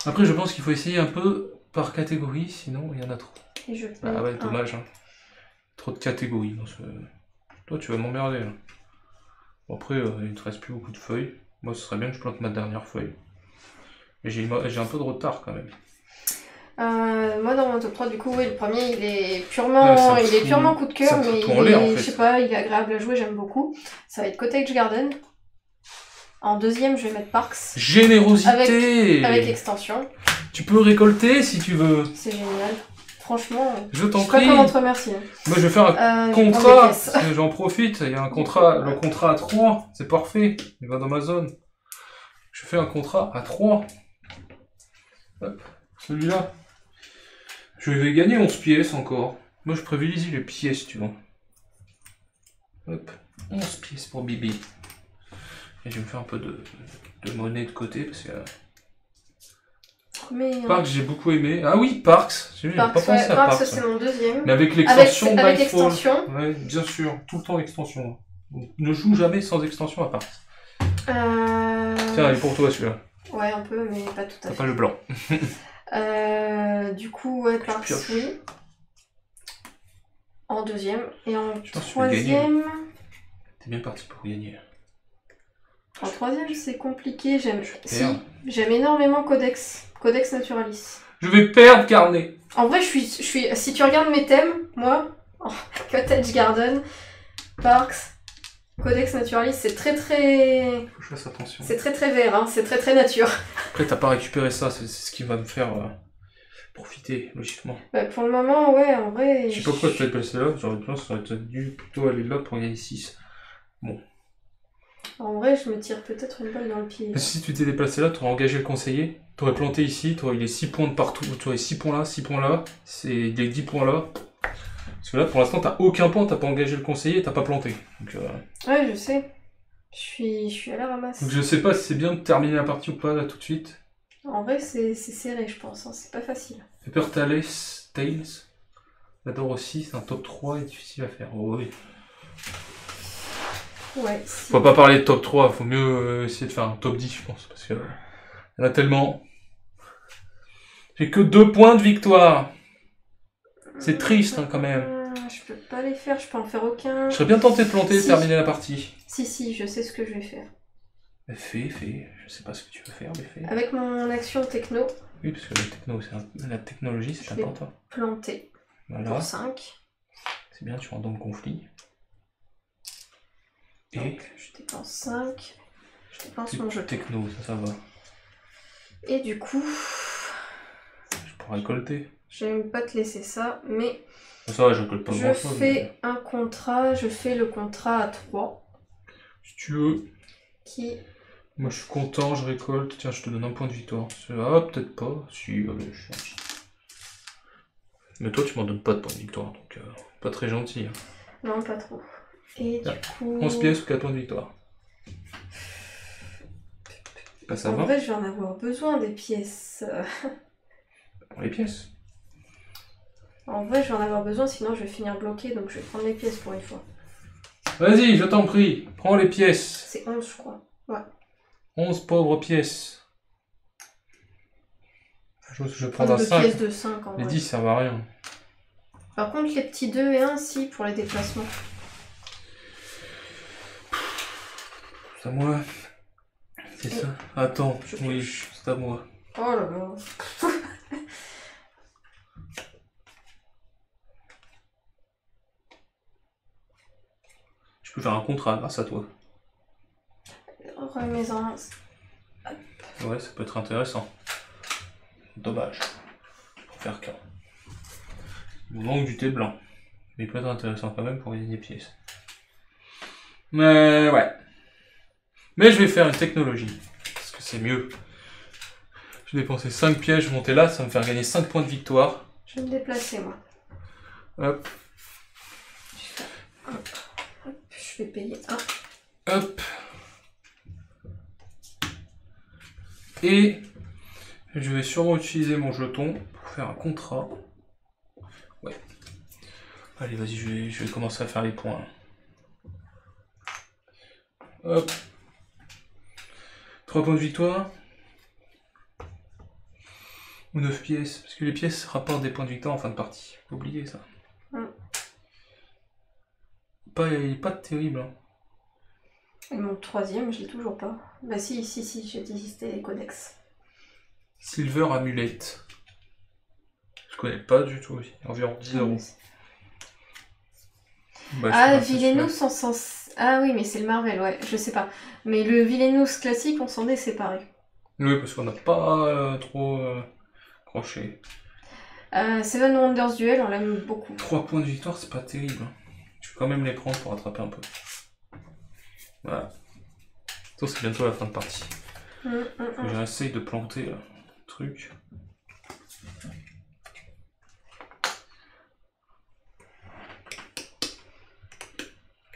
Après, je pense qu'il faut essayer un peu par catégorie, sinon il y en a trop. Et je Ah ouais, dommage. Hein. Trop de catégories. Dans ce... Toi, tu vas m'emmerder. Là. Bon, après, il ne te reste plus beaucoup de feuilles. Moi, ce serait bien que je plante ma dernière feuille. Mais j'ai un peu de retard quand même. Moi, dans mon top 3, du coup, oui, le premier, il est purement coup de cœur, mais je sais pas, il est agréable à jouer, j'aime beaucoup. Ça va être Cottage Garden. En deuxième, je vais mettre Parks. Générosité avec extension. Tu peux récolter si tu veux. C'est génial. Franchement, je t'en sais pas comment te remercier. Moi, je vais faire un contrat. J'en profite. Il y a un contrat. Le contrat à 3. C'est parfait. Il va dans ma zone. Je fais un contrat à 3. Hop. Celui-là. Je vais gagner 11 pièces encore. Moi, je privilégie les pièces, tu vois. Hop. 11 pièces pour Bibi. Et je vais me faire un peu de monnaie de côté parce que... Parks, j'ai beaucoup aimé. Ah oui, Parks. J'ai pas pensé à Parks. C'est mon deuxième. Mais avec l'extension avec extension. Ouais, bien sûr. Tout le temps extension. Ne joue jamais sans extension à Parks. Tiens, il est pour toi celui-là. Ouais, un peu, mais pas tout à fait. T'as pas le blanc. Du coup, ouais, Parks, oui. En deuxième. Et en troisième... T'es bien parti pour gagner. En troisième, c'est compliqué. J'aime énormément Codex Naturalis. Je vais perdre Carnet. En vrai, si tu regardes mes thèmes, moi, Cottage Garden, Parks, Codex Naturalis, c'est très très... Faut que je fasse attention. C'est très très vert, hein, c'est très très nature. Après, t'as pas récupéré ça, c'est ce qui va me faire profiter, logiquement. Bah, pour le moment, ouais, en vrai... Je sais pas pourquoi tu t'es placé là, j'aurais dû plutôt aller là pour gagner 6. Bon. En vrai, je me tire peut-être une balle dans le pied. Si tu t'es déplacé là, tu aurais engagé le conseiller, tu aurais planté ici, tu aurais les 6 points de partout, tu aurais 6 points là, 6 points là, c'est les 10 points là. Parce que là, pour l'instant, t'as aucun point, t'as pas engagé le conseiller, t'as pas planté. Donc, ouais, je sais. Je suis à la ramasse. Donc je sais pas si c'est bien de terminer la partie ou pas là tout de suite. En vrai, c'est serré, je pense, hein. C'est pas facile. Pepper Tales, j'adore aussi, c'est un top 3 et difficile à faire. Oh, oui. Ouais. Faut pas parler de top 3, faut mieux essayer de faire un top 10, je pense, parce que il y en a tellement. J'ai que 2 points de victoire. C'est triste, hein, quand même. Je peux pas les faire, je peux en faire aucun. Je serais bien tenté de planter et de terminer la partie. Si, je sais ce que je vais faire. Mais fais, je sais pas ce que tu veux faire, mais fais. Avec mon action techno. Oui, parce que la technologie, c'est important. Planter. Voilà. Pour 5. C'est bien, tu rentres dans le conflit. Et donc, je dépense 5. Je dépense mon jeu. Techno, ça va. Et du coup... Je pourrais récolter. J'aime pas te laisser ça, mais... Ça va, je récolte pas grand-chose. Je fais un contrat, je fais le contrat à 3. Si tu veux. Qui... Moi je suis content, je récolte. Tiens, je te donne un point de victoire. Ah, peut-être pas. Si, allez, je suis gentil. Mais toi, tu m'en donnes pas de point de victoire, donc pas très gentil. Hein. Non, pas trop. Et du coup... 11 pièces ou 4 points de victoire. Pas ça va. En vrai, je vais en avoir besoin des pièces. Les pièces. En vrai, je vais en avoir besoin, sinon je vais finir bloqué, donc je vais prendre les pièces pour une fois. Vas-y, je t'en prie, prends les pièces. C'est 11, je crois. Ouais. 11 pauvres pièces. Je prends un 5. Pièces de 5 en les vrai. 10, ça va à rien. Par contre, les petits 2 et 1, si, pour les déplacements. C'est à moi. C'est ça. Attends, oui, c'est à moi. Oh là là. Je peux faire un contrat grâce à toi. Remets-en. Ouais, ça peut être intéressant. Dommage. Pour faire qu'un. Il me manque du thé blanc. Mais il peut être intéressant quand même pour gagner des pièces. Mais ouais. Mais je vais faire une technologie. Parce que c'est mieux. Je vais dépenser 5 pièces, je vais monter là, ça va me faire gagner 5 points de victoire. Je vais me déplacer moi. Hop. Hop. Hop. Je vais payer 1. Hop. Et je vais sûrement utiliser mon jeton pour faire un contrat. Ouais. Allez, vas-y, je vais commencer à faire les points. Hop. 3 points de victoire. Ou 9 pièces. Parce que les pièces rapportent des points de victoire en fin de partie. Faut oublier ça. Il est pas terrible. Hein. Et mon 3e, je l'ai toujours pas. Bah si, j'ai dit c'était Codex. Silver Amulette. Je connais pas du tout aussi. Environ 10 €. Bah, Villainous, on s'en... Ah oui, mais c'est le Marvel, ouais, je sais pas. Mais le Villainous classique, on s'en est séparé. Oui, parce qu'on n'a pas trop croché. Seven Wonders Duel, on l'aime beaucoup. 3 points de victoire, c'est pas terrible. Hein. Je vais quand même les prendre pour rattraper un peu. Voilà. Ça, c'est bientôt la fin de partie. J'essaye de planter le truc.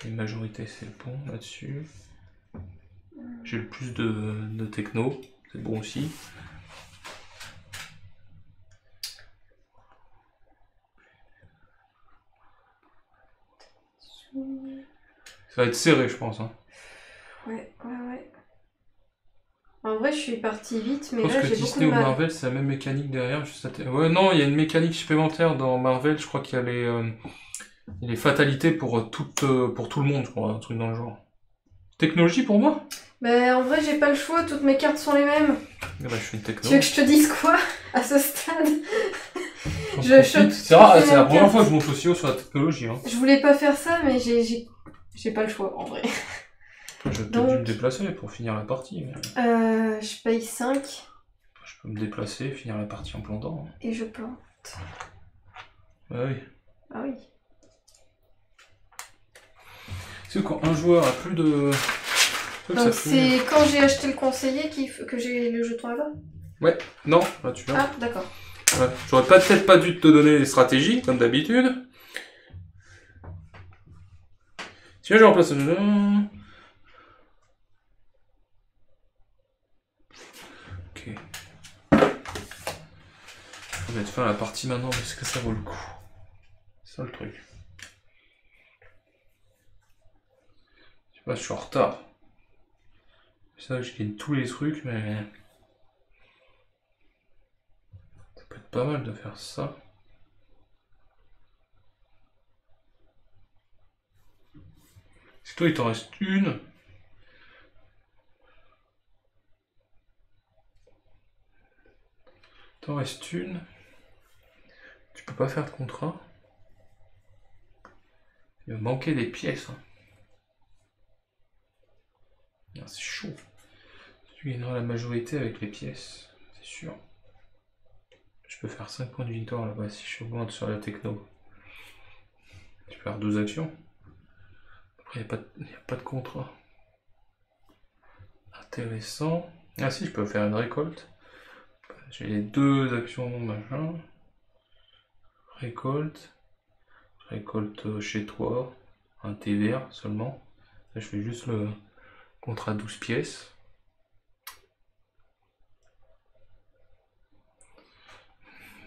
Les majorités, c'est bon là-dessus. J'ai le plus de techno, c'est bon aussi. Ça va être serré, je pense. Hein. Ouais. En vrai, je suis partie vite, mais là, j'ai beaucoup de mal. Je pense que Disney ou Marvel, c'est la même mécanique derrière. Ouais, non, il y a une mécanique supplémentaire dans Marvel. Je crois qu'il y a les fatalités pour tout le monde, je crois, un truc dans le genre. Technologie pour moi? Bah, en vrai, j'ai pas le choix, toutes mes cartes sont les mêmes. Bah, je suis une techno. Tu veux que je te dise quoi à ce stade? C'est rare, c'est la première fois que je monte aussi haut sur la technologie. Hein. Je voulais pas faire ça, mais j'ai pas le choix en vrai. Je vais peut-être dû me déplacer pour finir la partie. Mais... je paye 5. Je peux me déplacer, finir la partie en plantant. Hein. Et je plante. Bah oui. Ah oui. C'est quand un joueur a plus de... Donc c'est quand j'ai acheté le conseiller que j'ai le jeton là-bas? Ouais, non, là tu l'as. Ah, d'accord. Ouais. J'aurais peut-être pas dû te donner les stratégies, comme d'habitude. Si je remplace le jeu... Ok. Je vais mettre fin à la partie maintenant parce que ça vaut le coup. C'est ça le truc. Je sais pas, je suis en retard. C'est vrai que je gagne tous les trucs, mais... Ça peut être pas mal de faire ça. Si toi il t'en reste une... T'en reste une. Tu peux pas faire de contrat. Il va manquer des pièces. Hein. C'est chaud. Tu gagneras la majorité avec les pièces, c'est sûr. Je peux faire 5 points de victoire là-bas si je augmente sur la techno. Je peux faire 2 actions. Après, il n'y a pas de contrat. Intéressant. Ah si, je peux faire une récolte. J'ai les 2 actions machin. Récolte. Récolte chez toi. Un thé vert seulement. Là, je fais juste le contrat 12 pièces.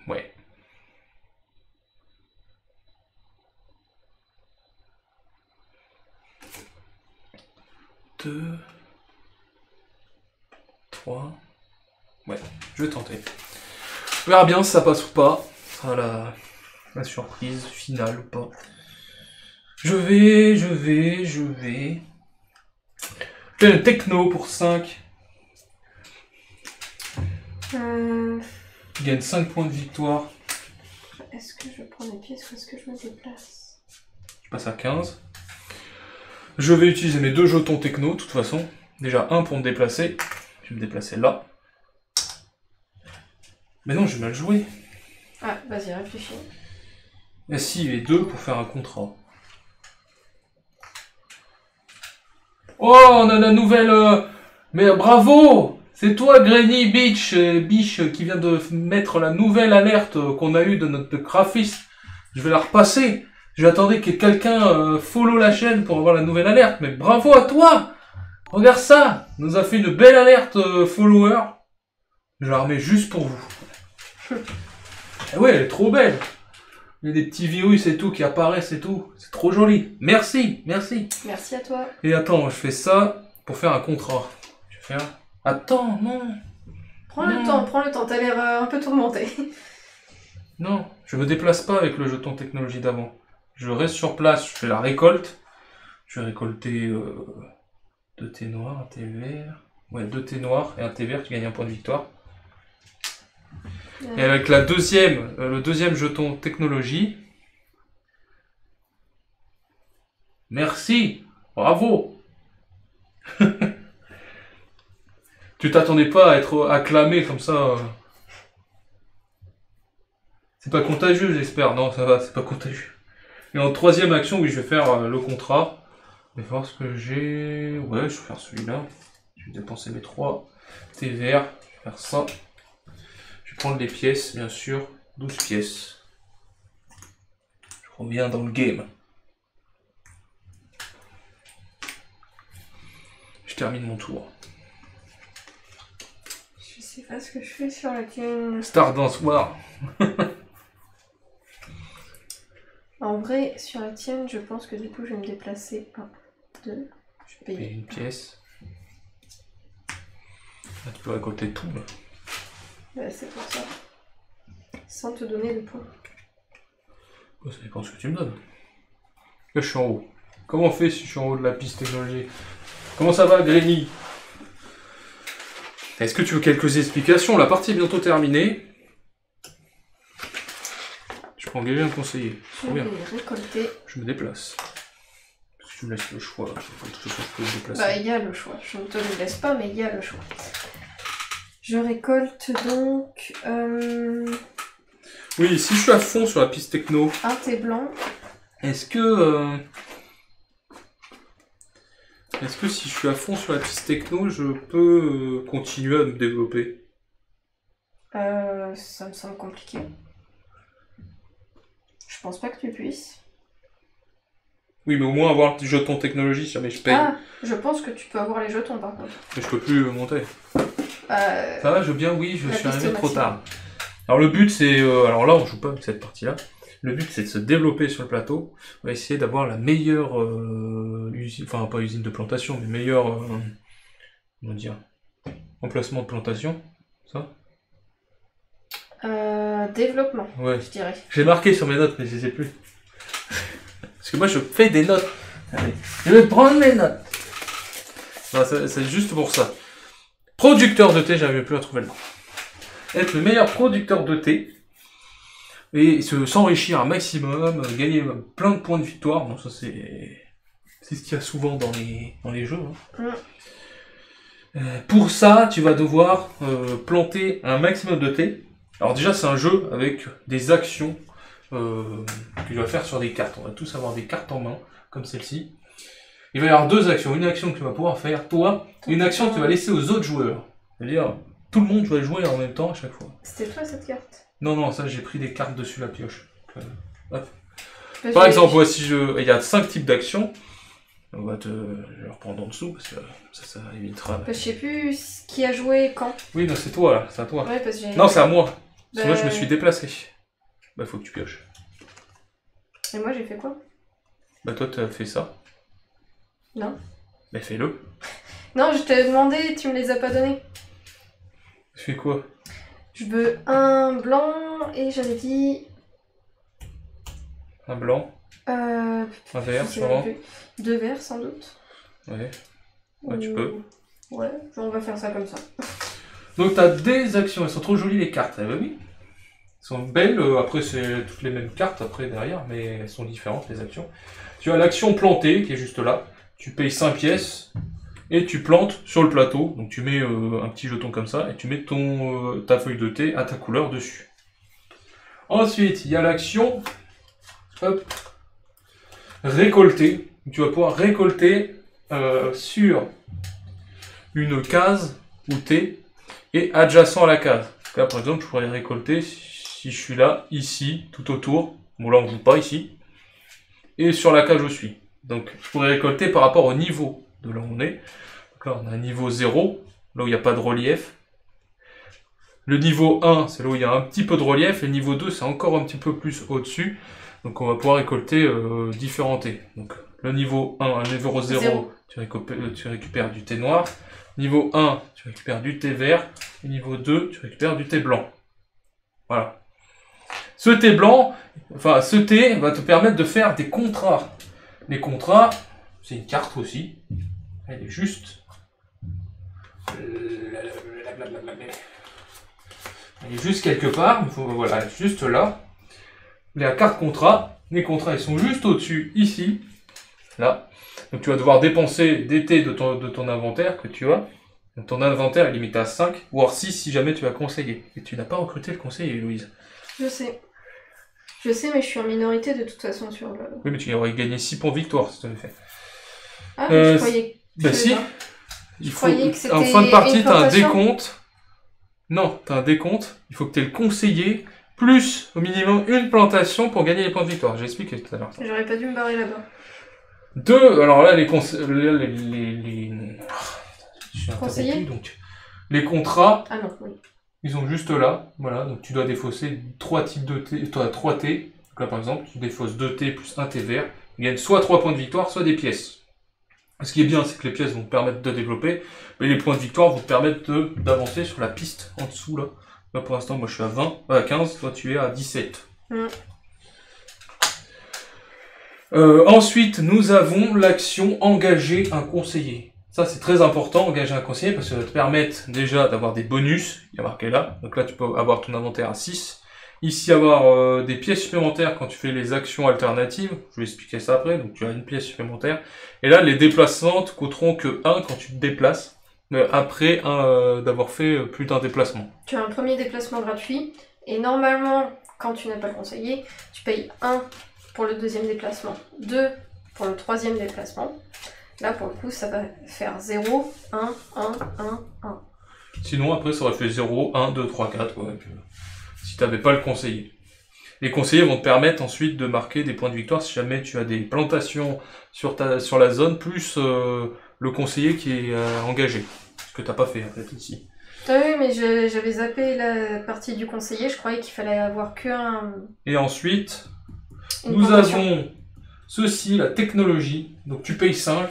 Ouais. Deux. 3. Ouais, je vais tenter. On verra bien si ça passe ou pas. Ça sera la surprise finale ou pas. Je vais. Fais le techno pour 5. Tu gagnes 5 points de victoire. Est-ce que je prends des pièces ou est-ce que je me déplace? Je passe à 15. Je vais utiliser mes 2 jetons techno, de toute façon. Déjà un pour me déplacer. Je vais me déplacer là. Mais non, j'ai mal joué. Ah, vas-y, réfléchis. Et si, les 2 pour faire un contrat. Oh, on a la nouvelle... Mais bravo! C'est toi, Granny Biche, qui vient de mettre la nouvelle alerte qu'on a eue de notre graphiste. Je vais la repasser. J'attendais que quelqu'un follow la chaîne pour avoir la nouvelle alerte. Mais bravo à toi! Regarde ça! On nous a fait une belle alerte follower. Je la remets juste pour vous. Eh ouais, elle est trop belle. Il y a des petits virus et tout qui apparaissent et tout. C'est trop joli. Merci, merci. Merci à toi. Et attends, je fais ça pour faire un contrat. Je vais faire... Attends, non. Prends le temps. T'as l'air un peu tourmenté. Non, je me déplace pas avec le jeton technologie d'avant. Je reste sur place, je fais la récolte. Je vais récolter 2 thés noirs, un thé vert. Ouais, 2 thés noirs et un thé vert, tu gagnes un point de victoire. Et avec le deuxième jeton technologie. Merci, bravo. Tu t'attendais pas à être acclamé comme ça. C'est pas contagieux, j'espère. Non, ça va, c'est pas contagieux. Et en 3e action, oui, je vais faire le contrat. Je vais voir ce que j'ai. Ouais, je vais faire celui-là. Je vais dépenser mes 3 thés verts. Je vais faire ça. Je vais prendre les pièces, bien sûr. 12 pièces. Je reviens dans le game. Je termine mon tour. Je sais pas ce que je fais sur la tienne. Stardance War. En vrai, sur la tienne, je pense que du coup, je vais me déplacer. 1, 2, je vais payer. Une pièce. Là, tu peux récolter tout, là. Ouais, c'est pour ça. Sans te donner de points. Ça dépend de ce que tu me donnes. Là, je suis en haut. Comment on fait si je suis en haut de la piste technologie? Comment ça va, Grémy? Est-ce que tu veux quelques explications? La partie est bientôt terminée. Je peux engager un conseiller. Je vais récolter. Je me déplace. Parce que tu me laisses le choix. De toute façon, je peux me déplacer. Bah, il y a le choix. Je ne te le laisse pas, mais il y a le choix. Je récolte donc... Oui, si je suis à fond sur la piste techno... Un thé blanc. Est-ce que si je suis à fond sur la piste techno, je peux continuer à me développer? Ça me semble compliqué. Je pense pas que tu puisses. Oui, mais au moins avoir du jeton technologie si jamais je paye. Ah, je pense que tu peux avoir les jetons par contre. Mais je peux plus monter. Ça va, je veux bien, oui, je suis arrivé trop tard. Alors le but c'est... alors là, on joue pas avec cette partie-là. Le but c'est de se développer sur le plateau. On va essayer d'avoir la meilleure usine... Enfin, pas usine de plantation, mais meilleure... comment dire... emplacement de plantation. Ça développement, ouais. Je dirais. J'ai marqué sur mes notes, mais je les ai plus. Parce que moi, je fais des notes. Allez, je vais prendre mes notes. Non, c'est juste pour ça. Producteur de thé, j'arrive plus à trouver le nom. Être le meilleur producteur de thé. Et s'enrichir un maximum, gagner plein de points de victoire. Bon, ça, c'est ce qu'il y a souvent dans les jeux. Hein. Pour ça, tu vas devoir planter un maximum de thé. Alors déjà, c'est un jeu avec des actions que tu vas faire sur des cartes. On va tous avoir des cartes en main, comme celle-ci. Il va y avoir 2 actions. Une action que tu vas pouvoir faire, toi, et une action que tu vas laisser aux autres joueurs. C'est-à-dire, tout le monde va jouer en même temps à chaque fois. C'était toi, cette carte? Non, ça, j'ai pris des cartes dessus la pioche. Hop. Par exemple, voici, il y a 5 types d'actions. On va je vais reprendre en dessous, parce que ça évitera... Je sais plus qui a joué quand. Oui, non, c'est toi, là. C'est à toi. Ouais, parce que non, c'est à moi. Parce que moi, je me suis déplacé. Bah, faut que tu pioches. Et moi, j'ai fait quoi? Bah, toi, t'as fait ça. Non. Bah, fais-le. Non, je t'ai demandé, tu me les as pas donnés. Tu fais quoi? Je veux un blanc et j'avais dit... Un blanc. Un vert, sûrement. 2 verts, sans doute. Ouais. Ouais, tu peux. Ouais, on va faire ça comme ça. Donc, t'as des actions. Elles sont trop jolies, les cartes. Eh ben oui. Elles sont belles. Après, c'est toutes les mêmes cartes après derrière, mais elles sont différentes, les actions. Tu as l'action plantée, qui est juste là. Tu payes 5 pièces et tu plantes sur le plateau. Donc, tu mets un petit jeton comme ça et tu mets ta feuille de thé à ta couleur dessus. Ensuite, il y a l'action... Hop. Récolter. Tu vas pouvoir récolter sur une case où t'es et adjacent à la case. Là, par exemple, je pourrais récolter si je suis là, ici, tout autour. Bon, là, on ne joue pas ici. Et sur la case où je suis. Donc, je pourrais récolter par rapport au niveau de là où on est. Donc là, on a un niveau 0, là où il n'y a pas de relief. Le niveau 1, c'est là où il y a un petit peu de relief, et le niveau 2, c'est encore un petit peu plus au-dessus. Donc on va pouvoir récolter différents thés. Donc le niveau 1, un niveau 0, tu récupères du thé noir. Niveau 1, tu récupères du thé vert. Et niveau 2, tu récupères du thé blanc. Voilà. Ce thé blanc, enfin ce thé va te permettre de faire des contrats. Les contrats, c'est une carte aussi. Elle est juste... Elle est juste quelque part, voilà, elle est juste là. La carte contrat, les contrats ils sont juste au-dessus, ici, là. Donc tu vas devoir dépenser des thés de ton inventaire que tu as. Donc ton inventaire est limité à 5, voire 6 si jamais tu as conseillé. Et tu n'as pas recruté le conseiller, Louise. Je sais. Je sais, mais je suis en minorité de toute façon sur le... Oui, mais tu aurais gagné 6 points de victoire si tu avais fait. Ah, mais je croyais... Bah si. Il faut... En fin de partie, tu as un décompte. Non, tu as un décompte. Il faut que tu aies le conseiller, plus au minimum une plantation pour gagner les points de victoire. J'ai expliqué tout à l'heure. J'aurais pas dû me barrer là-bas. Alors là, les conseillers donc les contrats, ah non, oui. Ils sont juste là. Voilà, donc tu dois défausser 3 types de thé. Tu as 3 thés. Donc là, par exemple, tu défausses 2 thés plus 1 thé vert. Tu gagnes soit 3 points de victoire, soit des pièces. Ce qui est bien, c'est que les pièces vont te permettre de développer, mais les points de victoire vont te permettre d'avancer sur la piste en dessous là. Là pour l'instant, moi je suis à 15, toi tu es à 17. Ensuite, nous avons l'action engager un conseiller. Ça c'est très important, engager un conseiller, parce que ça va te permettre déjà d'avoir des bonus, il y a marqué là. Donc là tu peux avoir ton inventaire à 6. Ici avoir des pièces supplémentaires quand tu fais les actions alternatives, je vais expliquer ça après, donc tu as une pièce supplémentaire. Et là les déplacements te coûteront que 1 quand tu te déplaces, après d'avoir fait plus d'un déplacement. Tu as un premier déplacement gratuit, et normalement quand tu n'as pas le conseiller, tu payes 1 pour le deuxième déplacement, 2 pour le troisième déplacement. Là pour le coup ça va faire 0, 1, 1, 1, 1. Sinon après ça aurait fait 0, 1, 2, 3, 4, ouais. Si tu n'avais pas le conseiller. Les conseillers vont te permettre ensuite de marquer des points de victoire si jamais tu as des plantations sur la zone, plus le conseiller qui est engagé. Ce que tu n'as pas fait en fait ici. Ah oui, mais j'avais zappé la partie du conseiller, je croyais qu'il fallait avoir qu'un... Et ensuite, nous avons ceci, la technologie. Donc tu payes 5,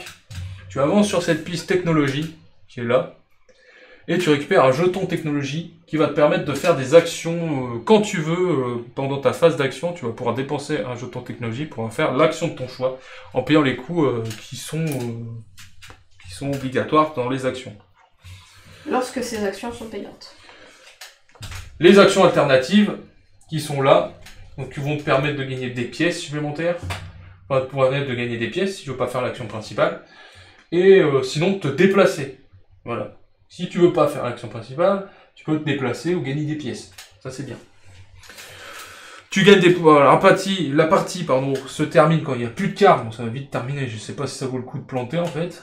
tu avances sur cette piste technologie qui est là. Et tu récupères un jeton technologie qui va te permettre de faire des actions quand tu veux. Pendant ta phase d'action, tu vas pouvoir dépenser un jeton technologie pour en faire l'action de ton choix en payant les coûts qui sont obligatoires dans les actions. Lorsque ces actions sont payantes. Les actions alternatives qui sont là, donc qui vont te permettre de gagner des pièces supplémentaires, enfin, te permettre de gagner des pièces si tu veux pas faire l'action principale, et sinon te déplacer. Voilà. Si tu veux pas faire l'action principale, tu peux te déplacer ou gagner des pièces. Ça c'est bien. Tu gagnes des points. La partie se termine quand il n'y a plus de cartes. Bon, ça va vite terminer. Je sais pas si ça vaut le coup de planter en fait.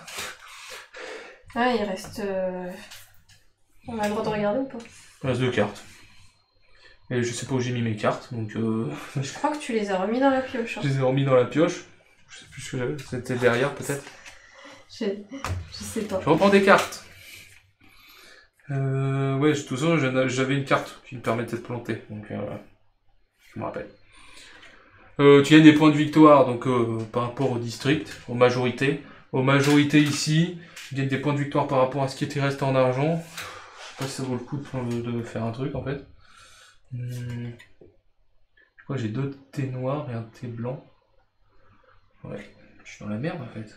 Ah, il reste. On a le droit de regarder ou pas? Il reste 2 cartes. Et je sais pas où j'ai mis mes cartes, donc. Je crois que tu les as remis dans la pioche. Hein. Je les ai remis dans la pioche. Je sais plus ce que j'avais. C'était derrière peut-être. Je sais pas. Je reprends des cartes. Ouais, tout ça, j'avais une carte qui me permettait de planter, donc je me rappelle. Tu gagnes des points de victoire, donc par rapport au district, aux majorités. Aux majorités ici, tu gagnes des points de victoire par rapport à ce qui était resté en argent. Je sais pas si ça vaut le coup de faire un truc en fait. Je crois que j'ai 2 thés noirs et un thé blanc. Ouais, je suis dans la merde en fait.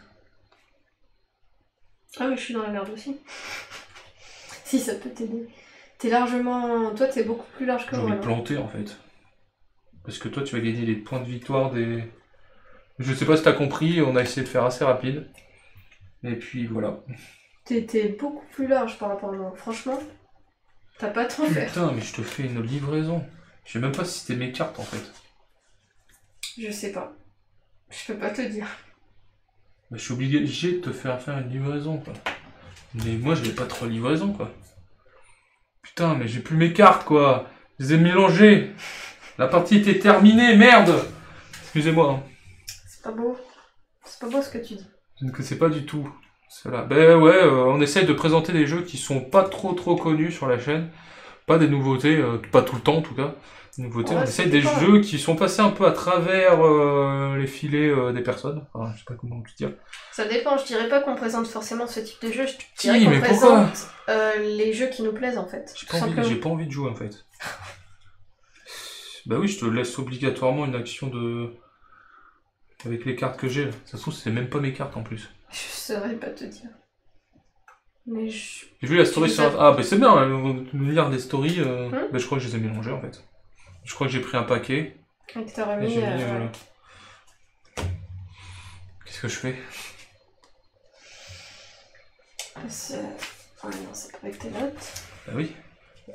Ah oui, je suis dans la merde aussi. Si ça peut t'aider. T'es largement... Toi, t'es beaucoup plus large que moi. J'ai envie de planter, en fait. Parce que toi, tu vas gagner les points de victoire des... Je sais pas si t'as compris, on a essayé de faire assez rapide. Et puis, voilà. T'es beaucoup plus large par rapport à moi. Franchement, t'as pas tant fait. Putain, mais je te fais une livraison. Je sais même pas si c'était mes cartes, en fait. Je sais pas. Je peux pas te dire. Mais je suis obligé de te faire une livraison, quoi. Mais moi, j'avais pas trop de livraison, quoi. Putain, mais j'ai plus mes cartes, quoi. Je les ai mélangées. La partie était terminée, merde. Excusez-moi. Hein. C'est pas beau. C'est pas beau ce que tu dis. Je ne sais pas du tout. Cela. Ben ouais, on essaye de présenter des jeux qui sont pas trop connus sur la chaîne. Pas des nouveautés, pas tout le temps en tout cas. Des nouveautés, on essaye des jeux qui sont passés un peu à travers les filets des personnes. Enfin, je sais pas comment te dire. Ça dépend, je dirais pas qu'on présente forcément ce type de jeu, je dirais qu'on présente les jeux qui nous plaisent en fait. J'ai pas envie de jouer en fait. Bah oui, je te laisse obligatoirement une action de... avec les cartes que j'ai. Ça se trouve, c'est même pas mes cartes en plus. Je saurais pas te dire. Mais j'ai vu la story sur... Ah bah c'est bien, lire des stories, bah, je crois que je les ai mélangées en fait. Je crois que j'ai pris un paquet. Et que t'aurais mis... Qu'est-ce que je fais? Ah non, c'est pas avec tes notes. Bah oui.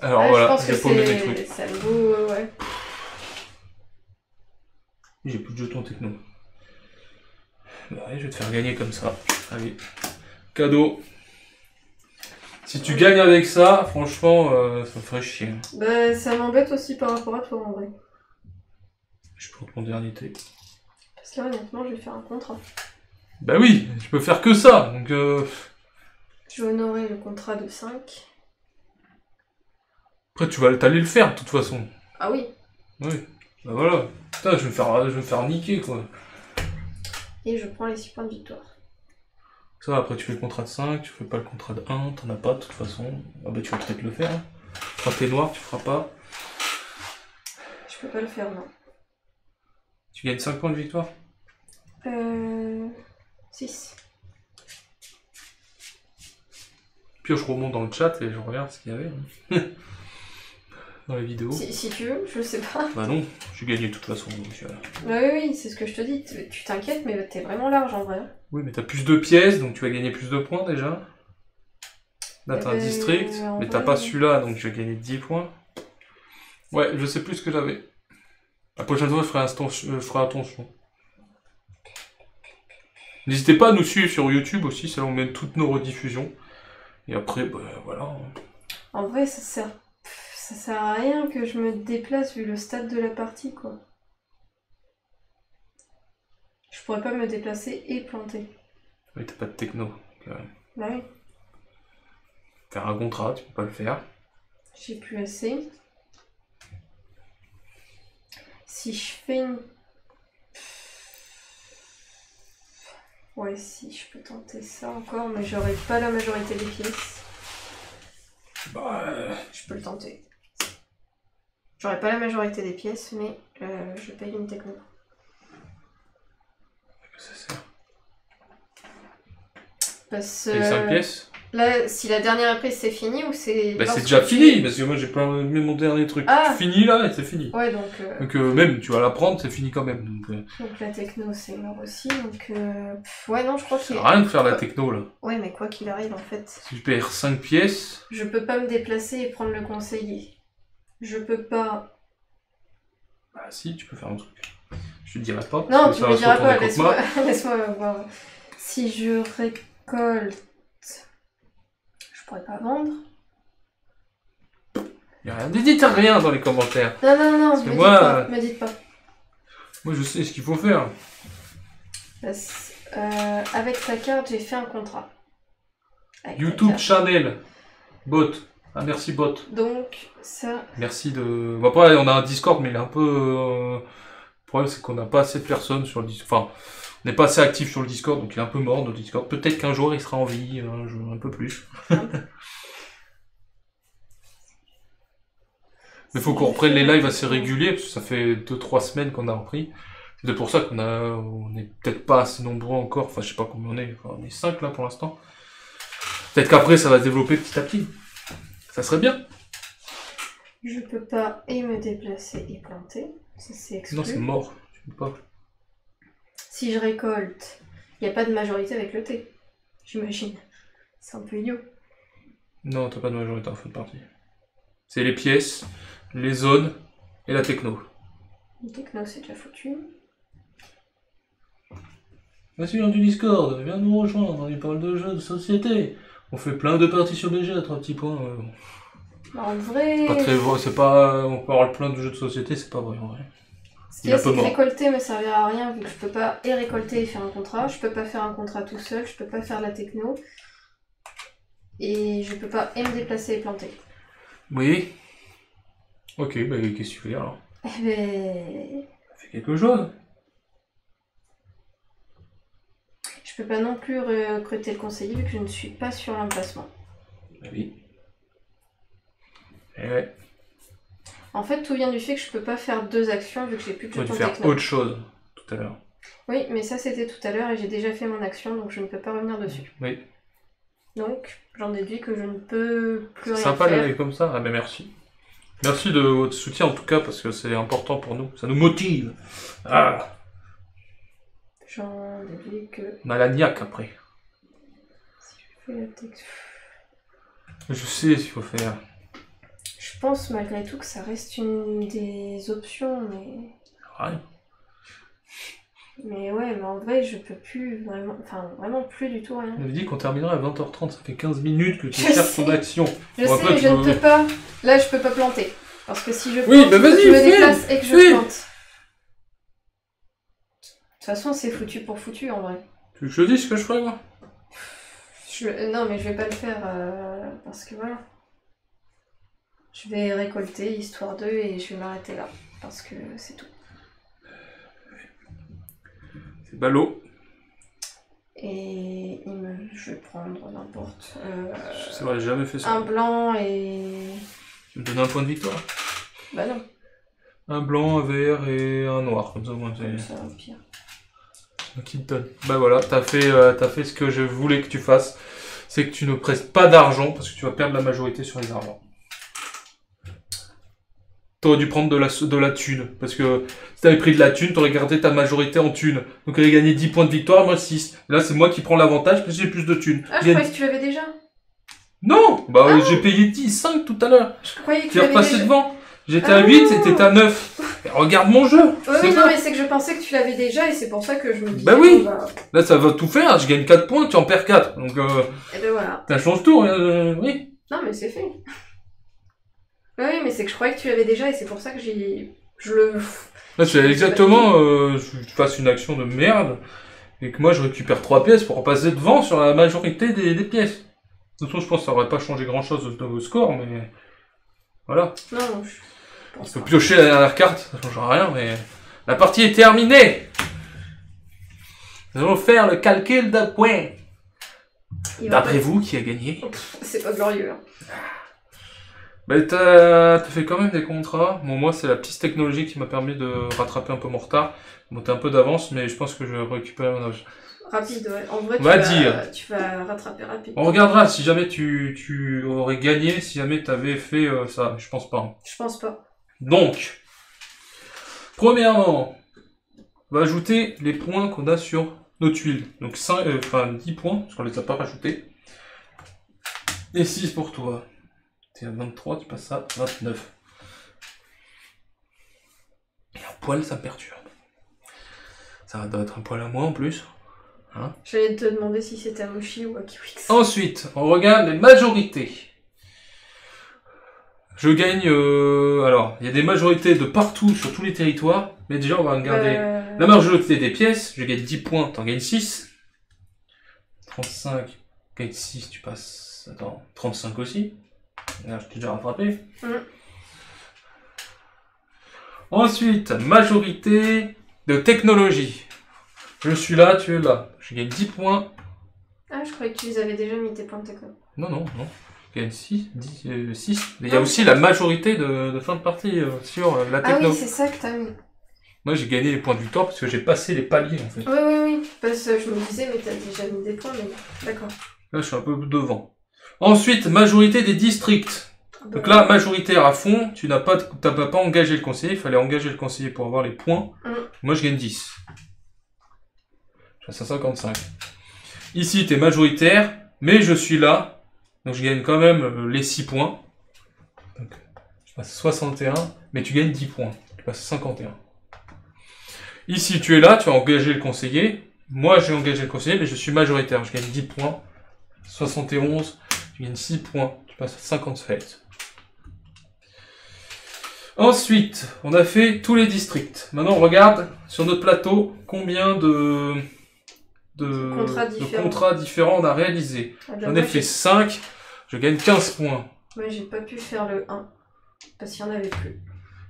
Alors voilà, j'ai paumé mes trucs. C'est le beau, ouais. J'ai plus de jetons techno. Bah ouais, je vais te faire gagner comme ça. Allez, cadeau. Si tu gagnes avec ça, franchement, ça me ferait chier. Bah ça m'embête aussi par rapport à toi en vrai. Je prends mon dernier thé. Parce que là honnêtement, je vais faire un contrat. Bah oui, je peux faire que ça, donc Je vais honorer le contrat de 5. Après tu vas t'aller le faire de toute façon. Ah oui. Oui. Bah voilà. Putain, je vais me faire niquer quoi. Et je prends les 6 points de victoire. Ça, après tu fais le contrat de 5, tu fais pas le contrat de 1, t'en as pas de toute façon. Ah bah tu vas peut-être le faire. Hein. Quand t'es noir, tu feras pas. Je peux pas le faire, non. Tu gagnes 5 points de victoire? 6. Puis je remonte dans le chat et je regarde ce qu'il y avait. Hein. Dans la vidéo. Si tu veux, je sais pas. Bah non, j'ai gagné de toute façon. Donc, oui, c'est ce que je te dis. Tu t'inquiètes, mais t'es vraiment large en vrai. Oui, mais t'as plus de pièces, donc tu vas gagner plus de points déjà. Là, t'as un district, mais t'as pas celui-là, donc je vais gagner 10 points. Ouais, je sais plus ce que j'avais. La prochaine fois, je ferai attention. N'hésitez pas à nous suivre sur YouTube aussi, c'est là où on met toutes nos rediffusions. Et après, bah voilà. En vrai, ça sert à rien que je me déplace vu le stade de la partie, quoi. Je pourrais pas me déplacer et planter. Oui, t'as pas de techno. Bah oui. Faire un contrat, tu peux pas le faire. J'ai plus assez. Si je fais une... Ouais, si, je peux tenter ça encore, mais j'aurai pas la majorité des pièces. Bah... Je peux le tenter. J'aurai pas la majorité des pièces, mais je paye une techno. Que ça sert? Parce que... 5 pièces? Là, si la dernière prise c'est fini ou c'est... Bah c'est déjà fini, parce que moi j'ai pas mis mon dernier truc. Ah. Fini là et c'est fini. Ouais, donc... Donc même, tu vas la prendre, c'est fini quand même. Donc la techno c'est mort aussi, donc... Ouais, non, je crois qu'il... Ça sert à rien de faire la techno là. Ouais, mais quoi qu'il arrive en fait... Si je perds 5 pièces... Je peux pas me déplacer et prendre le conseiller. Je peux pas... Bah si, tu peux faire un truc. Je te dirai pas. Non, tu me diras pas, laisse-moi voir. Si je récolte... Je pourrais pas vendre. Dites rien dans les commentaires. Non, me dites pas. Moi je sais ce qu'il faut faire. Avec ta carte, j'ai fait un contrat. Avec YouTube channel. Bot. Ah merci bot. Donc ça... Merci de... Après on a un Discord mais il est un peu... Le problème c'est qu'on n'a pas assez de personnes sur le Discord. Enfin, on n'est pas assez actif sur le Discord, donc il est un peu mort notre Discord. Peut-être qu'un jour il sera en vie, un peu plus. Mais il faut qu'on reprenne les lives assez réguliers, parce que ça fait 2-3 semaines qu'on a repris. C'est pour ça on n'est peut-être pas assez nombreux encore, enfin je sais pas combien on est, enfin, on est 5 là pour l'instant. Peut-être qu'après ça va se développer petit à petit. Ça serait bien. Je peux pas et me déplacer et planter, ça c'est exclu. Non c'est mort, tu peux pas. Si je récolte, il n'y a pas de majorité avec le thé, j'imagine. C'est un peu idiot. Non, t'as pas de majorité en fin de partie. C'est les pièces, les zones et la techno. La techno c'est déjà foutu. Vas-y, du Discord, viens nous rejoindre, on y parle de jeux de société. On fait plein de parties sur BG à 3 petits points. En vrai... C'est pas... On parle plein de jeux de société, c'est pas vrai en vrai. Ce qu'il y a, c'est que récolter me servira à rien vu que je peux pas et récolter et faire un contrat. Je peux pas faire un contrat tout seul, je peux pas faire la techno. Et je peux pas et me déplacer et planter. Oui. Ok, bah qu'est-ce que tu fais alors? Eh ben... Fais quelque chose. Je peux pas non plus recruter le conseiller vu que je ne suis pas sur l'emplacement. Oui. Eh ouais. En fait, tout vient du fait que je peux pas faire 2 actions vu que j'ai plus de jetons techno. faire autre chose tout à l'heure. Oui, mais ça c'était tout à l'heure et j'ai déjà fait mon action donc je ne peux pas revenir dessus. Oui. Donc, j'en déduis que je ne peux plus rien sympa faire. d'aller comme ça. Ah ben merci. Merci de votre soutien en tout cas parce que c'est important pour nous. Ça nous motive. Ah. J'en déduis que... On a la niaque après. Si je fais la texte... Je sais ce qu'il faut faire. Je pense malgré tout que ça reste une des options, mais... Rien. Mais ouais, mais en vrai, je peux plus vraiment... Enfin, vraiment plus du tout rien. On avait dit qu'on terminerait à 20h30. Ça fait 15 minutes que tu cherches ton action. Je sais, mais je ne peux pas... Là, je peux pas planter. Parce que si je plante, oui, bah vas-y, je me déplace et que je plante. De toute façon, c'est foutu pour foutu, en vrai. Tu veux que je te dise ce que je ferais, moi? Non, mais je vais pas le faire, parce que voilà. Je vais récolter, histoire d'eux, et je vais m'arrêter là. Parce que c'est tout. C'est ballot. Et je vais prendre n'importe... c'est vrai, j'ai jamais fait ça. Un blanc et... Tu me donnes un point de victoire? Bah non. Un blanc, un vert et un noir, comme ça au moins c'est... Ça, pire. Qui te donne. Bah voilà, t'as fait ce que je voulais que tu fasses. C'est que tu ne prestes pas d'argent, parce que tu vas perdre la majorité sur les argents. T'aurais dû prendre de la thune, parce que si t'avais pris de la thune, t'aurais gardé ta majorité en thune. Donc t'aurais gagné 10 points de victoire, moi 6. Et là, c'est moi qui prends l'avantage, parce que j'ai plus de thunes. Ah, je croyais que tu l'avais déjà. Non, bah j'ai payé 5 tout à l'heure. Je croyais que tu l'avais repassé devant. J'étais à 8 et t'étais à 9. Et regarde mon jeu. Oui, non, mais c'est que je pensais que tu l'avais déjà et c'est pour ça que je me disais... Bah oui. Là, ça va tout faire. Je gagne 4 points, tu en perds 4. Donc, et ben voilà. Ça change tout, oui. Non, mais c'est fait. Oui, mais c'est que je croyais que tu l'avais déjà et c'est pour ça que je le... Là, c'est exactement... je fasse une action de merde et que moi, je récupère 3 pièces pour repasser devant sur la majorité des pièces. De toute façon, je pense que ça aurait pas changé grand-chose au score, mais... Voilà. Non, On peut piocher la dernière carte, ça changera rien, mais... La partie est terminée. Nous allons faire le calcul de points. D'après vous, qui a gagné? C'est pas glorieux. Hein. Bah, t'as fait quand même des contrats. Bon, moi, c'est la petite technologie qui m'a permis de rattraper un peu mon retard. Monter un peu d'avance, mais je pense que je vais récupérer mon âge. Rapide, ouais. En vrai, tu vas rattraper rapide. On regardera si jamais tu aurais gagné, si jamais t'avais fait ça. Je pense pas. Je pense pas. Donc, premièrement, on va ajouter les points qu'on a sur nos tuiles. Donc 10 points, parce qu'on les a pas rajoutés. Et 6 pour toi. T'es à 23, tu passes à 29. Et un poil, ça me perturbe. Ça doit être un poil à moi en plus. Hein? J'allais te demander si c'était à Moshi ou à Kiwix. Ensuite, on regarde les majorités. Je gagne... alors, il y a des majorités de partout, sur tous les territoires. Mais déjà, on va regarder la majorité des pièces. Je gagne 10 points, t'en gagnes 6. 35, tu gagnes 6, tu passes... Attends, 35 aussi. Là, je t'ai déjà rattrapé. Ensuite, majorité de technologie. Je suis là, tu es là. Je gagne 10 points. Ah, je croyais que tu les avais déjà mis tes points de techno. Non. Je gagne 6. Mais il y a aussi la majorité de fin de partie sur la techno. Ah oui, c'est ça que t'as mis. Moi, j'ai gagné les points de victoire parce que j'ai passé les paliers, en fait. Oui. Parce que je me disais, mais t'as déjà mis des points, mais d'accord. Là, je suis un peu devant. Ensuite, majorité des districts. Donc là, majoritaire à fond, t'as pas engagé le conseiller, il fallait engager le conseiller pour avoir les points. Moi, je gagne 10. Je passe à 55. Ici, t'es majoritaire, mais je suis là, donc je gagne quand même les 6 points. Donc, je passe à 61, mais tu gagnes 10 points. Tu passes à 51. Ici, tu es là, tu as engagé le conseiller. Moi, j'ai engagé le conseiller, mais je suis majoritaire. Je gagne 10 points. 71, tu gagnes 6 points. Tu passes à 57. Ensuite, on a fait tous les districts. Maintenant, on regarde sur notre plateau combien de contrats différents on a réalisé. J'en ai fait 5. Je gagne 15 points. Ouais, j'ai pas pu faire le 1. Parce qu'il n'y en avait plus.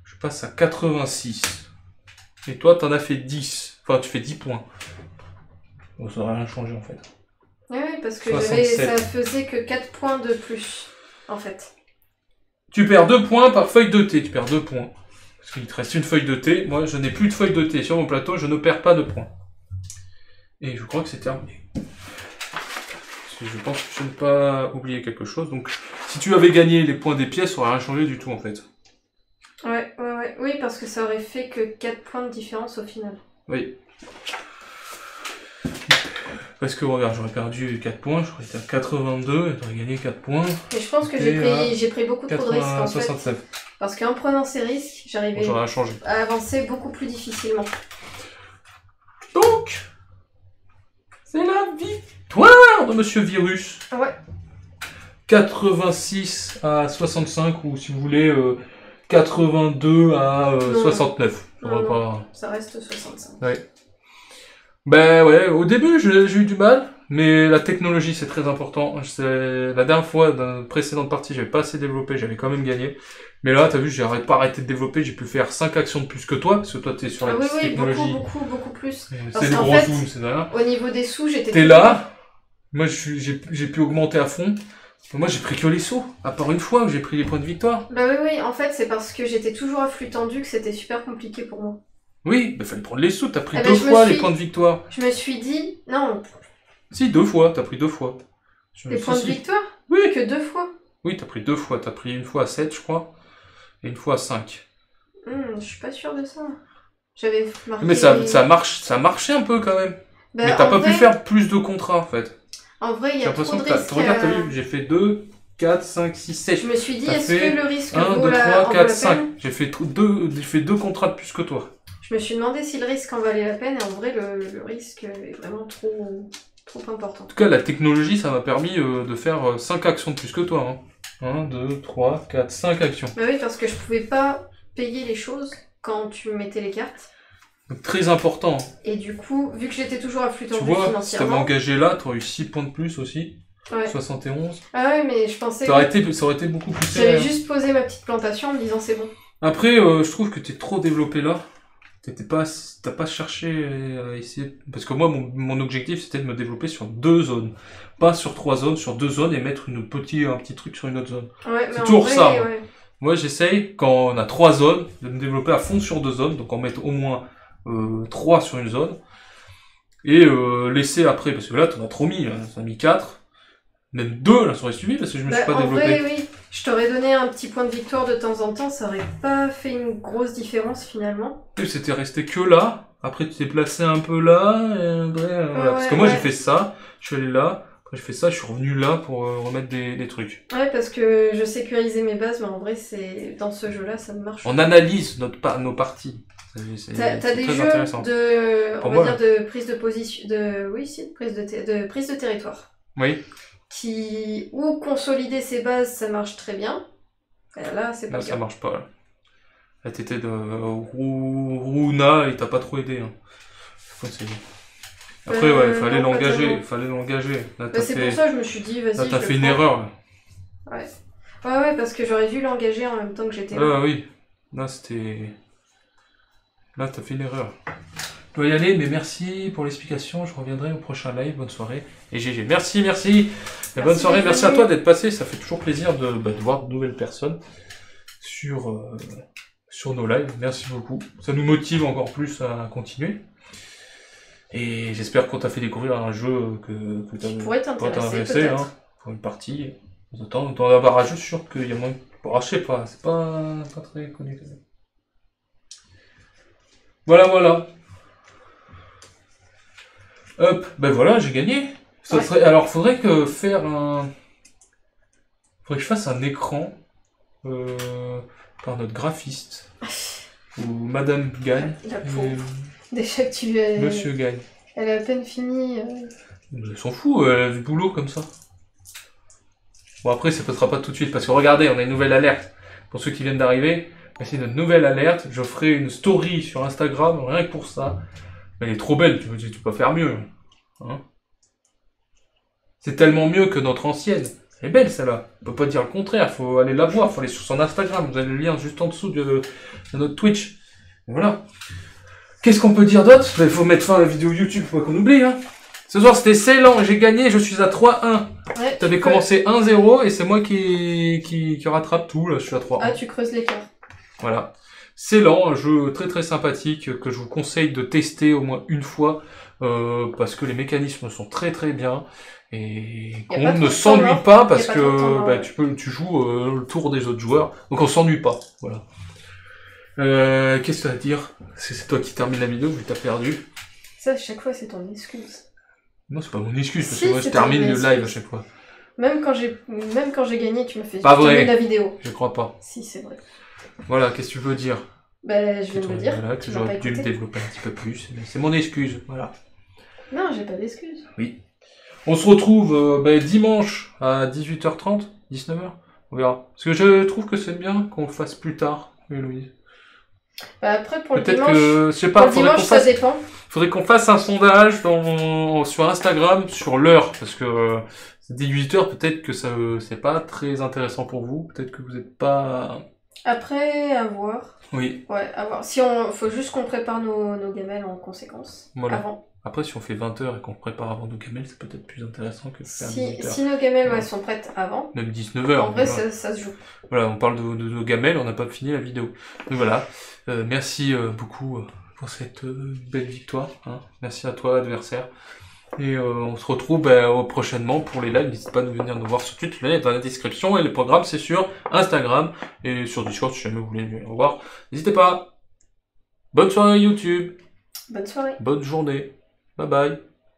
Je passe à 86. Et toi, t'en as fait 10. Enfin, tu fais 10 points. Bon, ça n'aurait rien changé, en fait. Oui, parce que ça faisait que 4 points de plus, en fait. Tu perds 2 points par feuille de thé. Tu perds 2 points. Parce qu'il te reste une feuille de thé. Moi, je n'ai plus de feuille de thé sur mon plateau. Je ne perds pas de points. Et je crois que c'est terminé. Je pense que je n'ai pas oublié quelque chose. Donc, si tu avais gagné les points des pièces, ça n'aurait rien changé du tout, en fait. Oui, parce que ça aurait fait que 4 points de différence au final. Oui. Parce que, regarde, j'aurais perdu 4 points, j'aurais été à 82, et t'aurais gagné 4 points. Et je pense que j'ai pris beaucoup trop de risques, en 69. fait. Parce qu'en prenant ces risques, j'arrivais à avancer beaucoup plus difficilement. Donc, c'est la victoire de Monsieur Virus. Ouais. 86 à 65, ou si vous voulez, 82 à 69. Ça reste 65. Ouais. Ben ouais, au début j'ai eu du mal, mais la technologie c'est très important. La dernière fois, dans une précédente partie, j'avais pas assez développé, j'avais quand même gagné. Mais là, t'as vu, j'ai pas arrêté de développer, j'ai pu faire 5 actions de plus que toi, parce que toi t'es sur la technologie. Beaucoup plus. C'est des gros zooms, c'est rien. Au niveau des sous, j'étais... T'es là, moi j'ai pu augmenter à fond. Moi j'ai pris que les sauts, à part une fois où j'ai pris les points de victoire. Bah oui, en fait c'est parce que j'étais toujours à flux tendu que c'était super compliqué pour moi. Oui, mais fallait prendre les sous, t'as pris 2 fois les points de victoire. Je me suis dit, non. Si, 2 fois, t'as pris 2 fois. Les points de victoire? Oui. Que 2 fois? Oui, t'as pris 2 fois, t'as pris une fois à 7, je crois, et une fois à 5. Je suis pas sûre de ça. J'avais marqué... Mais ça marchait un peu quand même. Bah, mais t'as pas pu faire plus de contrats, en fait. En vrai, il y a trop de risques. Regarde, t'as vu, j'ai fait 2, 4, 5, 6, 7. Je me suis dit, est-ce que le risque 1, 2, 3, 4, 5. J'ai fait 2 contrats de plus que toi. Je me suis demandé si le risque en valait la peine, et en vrai, le risque est vraiment trop important. En tout cas, la technologie, ça m'a permis de faire 5 actions de plus que toi. 1, 2, 3, 4, 5 actions. Bah oui, parce que je pouvais pas payer les choses quand tu mettais les cartes. Donc, très important. Et du coup, vu que j'étais toujours à flux tendu financièrement... Tu vois, financièrement... si t'avais engagé là, t'aurais eu 6 points de plus aussi. Ouais. 71. Ah ouais, mais je pensais... Ça aurait été beaucoup plus serré. J'avais juste posé ma petite plantation en me disant c'est bon. Après, je trouve que t'es trop développé là. T'as pas cherché à essayer... Parce que moi, mon objectif, c'était de me développer sur 2 zones. Pas sur 3 zones, sur 2 zones et mettre un petit truc sur une autre zone. Ouais, c'est toujours ça. Ouais. Moi, j'essaye, quand on a 3 zones, de me développer à fond sur 2 zones. Donc, en mettre au moins 3 sur une zone. Et laisser après, parce que là, t'en as trop mis. T'en as mis 4. Même 2, là, ça aurait suivi, parce que je me suis pas développé. En vrai, oui. Je t'aurais donné un petit point de victoire de temps en temps, ça aurait pas fait une grosse différence, finalement. C'était resté que là. Après, tu t'es placé un peu là. Et après, voilà. Parce que moi, j'ai fait ça. Je suis allé là. Après, j'ai fait ça. Je suis revenu là pour remettre des trucs. Ouais, parce que je sécurisais mes bases, mais en vrai, dans ce jeu-là, ça ne marche pas. On analyse nos parties. T'as des jeux de prise de position... de prise de territoire. Oui. Ou consolider ses bases, ça marche très bien. Et là, c'est pas ça marche pas. Là. La TT de Runa, il t'a pas trop aidé. Après, ouais, il fallait l'engager. C'est pour ça que je me suis dit, vas-y. Là, t'as fait une erreur. Là. Ouais, parce que j'aurais dû l'engager en même temps que j'étais là. Ah oui. Là, c'était... Là, t'as fait une erreur. Je dois y aller, mais merci pour l'explication. Je reviendrai au prochain live. Bonne soirée. Et GG. Merci. Et bonne soirée. Merci à toi d'être passé. Ça fait toujours plaisir de voir de nouvelles personnes sur nos lives. Merci beaucoup. Ça nous motive encore plus à continuer. Et j'espère qu'on t'a fait découvrir un jeu que tu pourrais t'intéresser pour une partie. Dans la barrage, je suis sûr qu'il y a moins... Bon, je sais pas. C'est pas très connu quand même. Voilà. Hop, ben voilà, j'ai gagné. Alors, faudrait que je fasse un écran par notre graphiste. Ou Madame gagne. La pauvre. Déjà que tu es... Monsieur gagne. Elle a à peine fini. Elle s'en fout, elle a du boulot comme ça. Bon, après, ça ne passera pas tout de suite, parce que regardez, on a une nouvelle alerte. Pour ceux qui viennent d'arriver, c'est notre nouvelle alerte. Je ferai une story sur Instagram, rien que pour ça. Elle est trop belle, tu peux faire mieux. Hein, c'est tellement mieux que notre ancienne. Elle est belle celle-là. On peut pas dire le contraire. Faut aller la voir. Faut aller sur son Instagram. Vous avez le lien juste en dessous de notre Twitch. Et voilà. Qu'est-ce qu'on peut dire d'autre? Il faut mettre fin à la vidéo YouTube. Faut pas qu'on oublie. Hein. Ce soir c'était Ceylan. J'ai gagné. Je suis à 3-1. Ouais, t'avais commencé 1-0 et c'est moi qui rattrape tout. Là, je suis à 3-1. Ah, tu creuses l'écart. Voilà. Ceylan, un jeu très très sympathique que je vous conseille de tester au moins une fois parce que les mécanismes sont très très bien et qu'on ne s'ennuie pas parce que tu joues le tour des autres joueurs, donc on s'ennuie pas. Voilà. Qu'est-ce que tu as à dire? C'est toi qui termine la vidéo, vu que t'as perdu. Ça, à chaque fois, c'est ton excuse. Non, c'est pas mon excuse, parce que moi je termine le live à chaque fois. Même quand j'ai gagné, tu m'as fait terminer la vidéo. Je crois pas. Si, c'est vrai. Voilà, qu'est-ce que tu veux dire? Ben, je viens de le dire. Voilà, que j'aurais dû le développer un petit peu plus. C'est mon excuse, voilà. Non, j'ai pas d'excuse. Oui. On se retrouve dimanche à 18h30, 19h. On verra. Parce que je trouve que c'est bien qu'on le fasse plus tard, oui, Louise. Bah après, pour le Peut-être dimanche, que, je sais pas, ça dépend. Faudrait qu'on fasse un sondage sur Instagram sur l'heure, parce que c'est 18h, peut-être que ça c'est pas très intéressant pour vous, peut-être que vous n'êtes pas... Après, à voir. Oui. Ouais, à voir. Faut juste qu'on prépare nos gamelles en conséquence. Voilà. Avant. Après, si on fait 20h et qu'on prépare avant nos gamelles, c'est peut-être plus intéressant que de faire 18h. Si nos gamelles sont prêtes avant. Même 19h. En vrai, ça se joue. Voilà, on parle de nos gamelles, on n'a pas fini la vidéo. Donc voilà. Merci beaucoup pour cette belle victoire. Hein. Merci à toi, adversaire. Et on se retrouve prochainement pour les lives. N'hésitez pas à venir nous voir sur Twitch, le lien est dans la description. Et le programme, c'est sur Instagram et sur Discord si jamais vous voulez venir voir. N'hésitez pas. Bonne soirée YouTube. Bonne soirée. Bonne journée. Bye bye.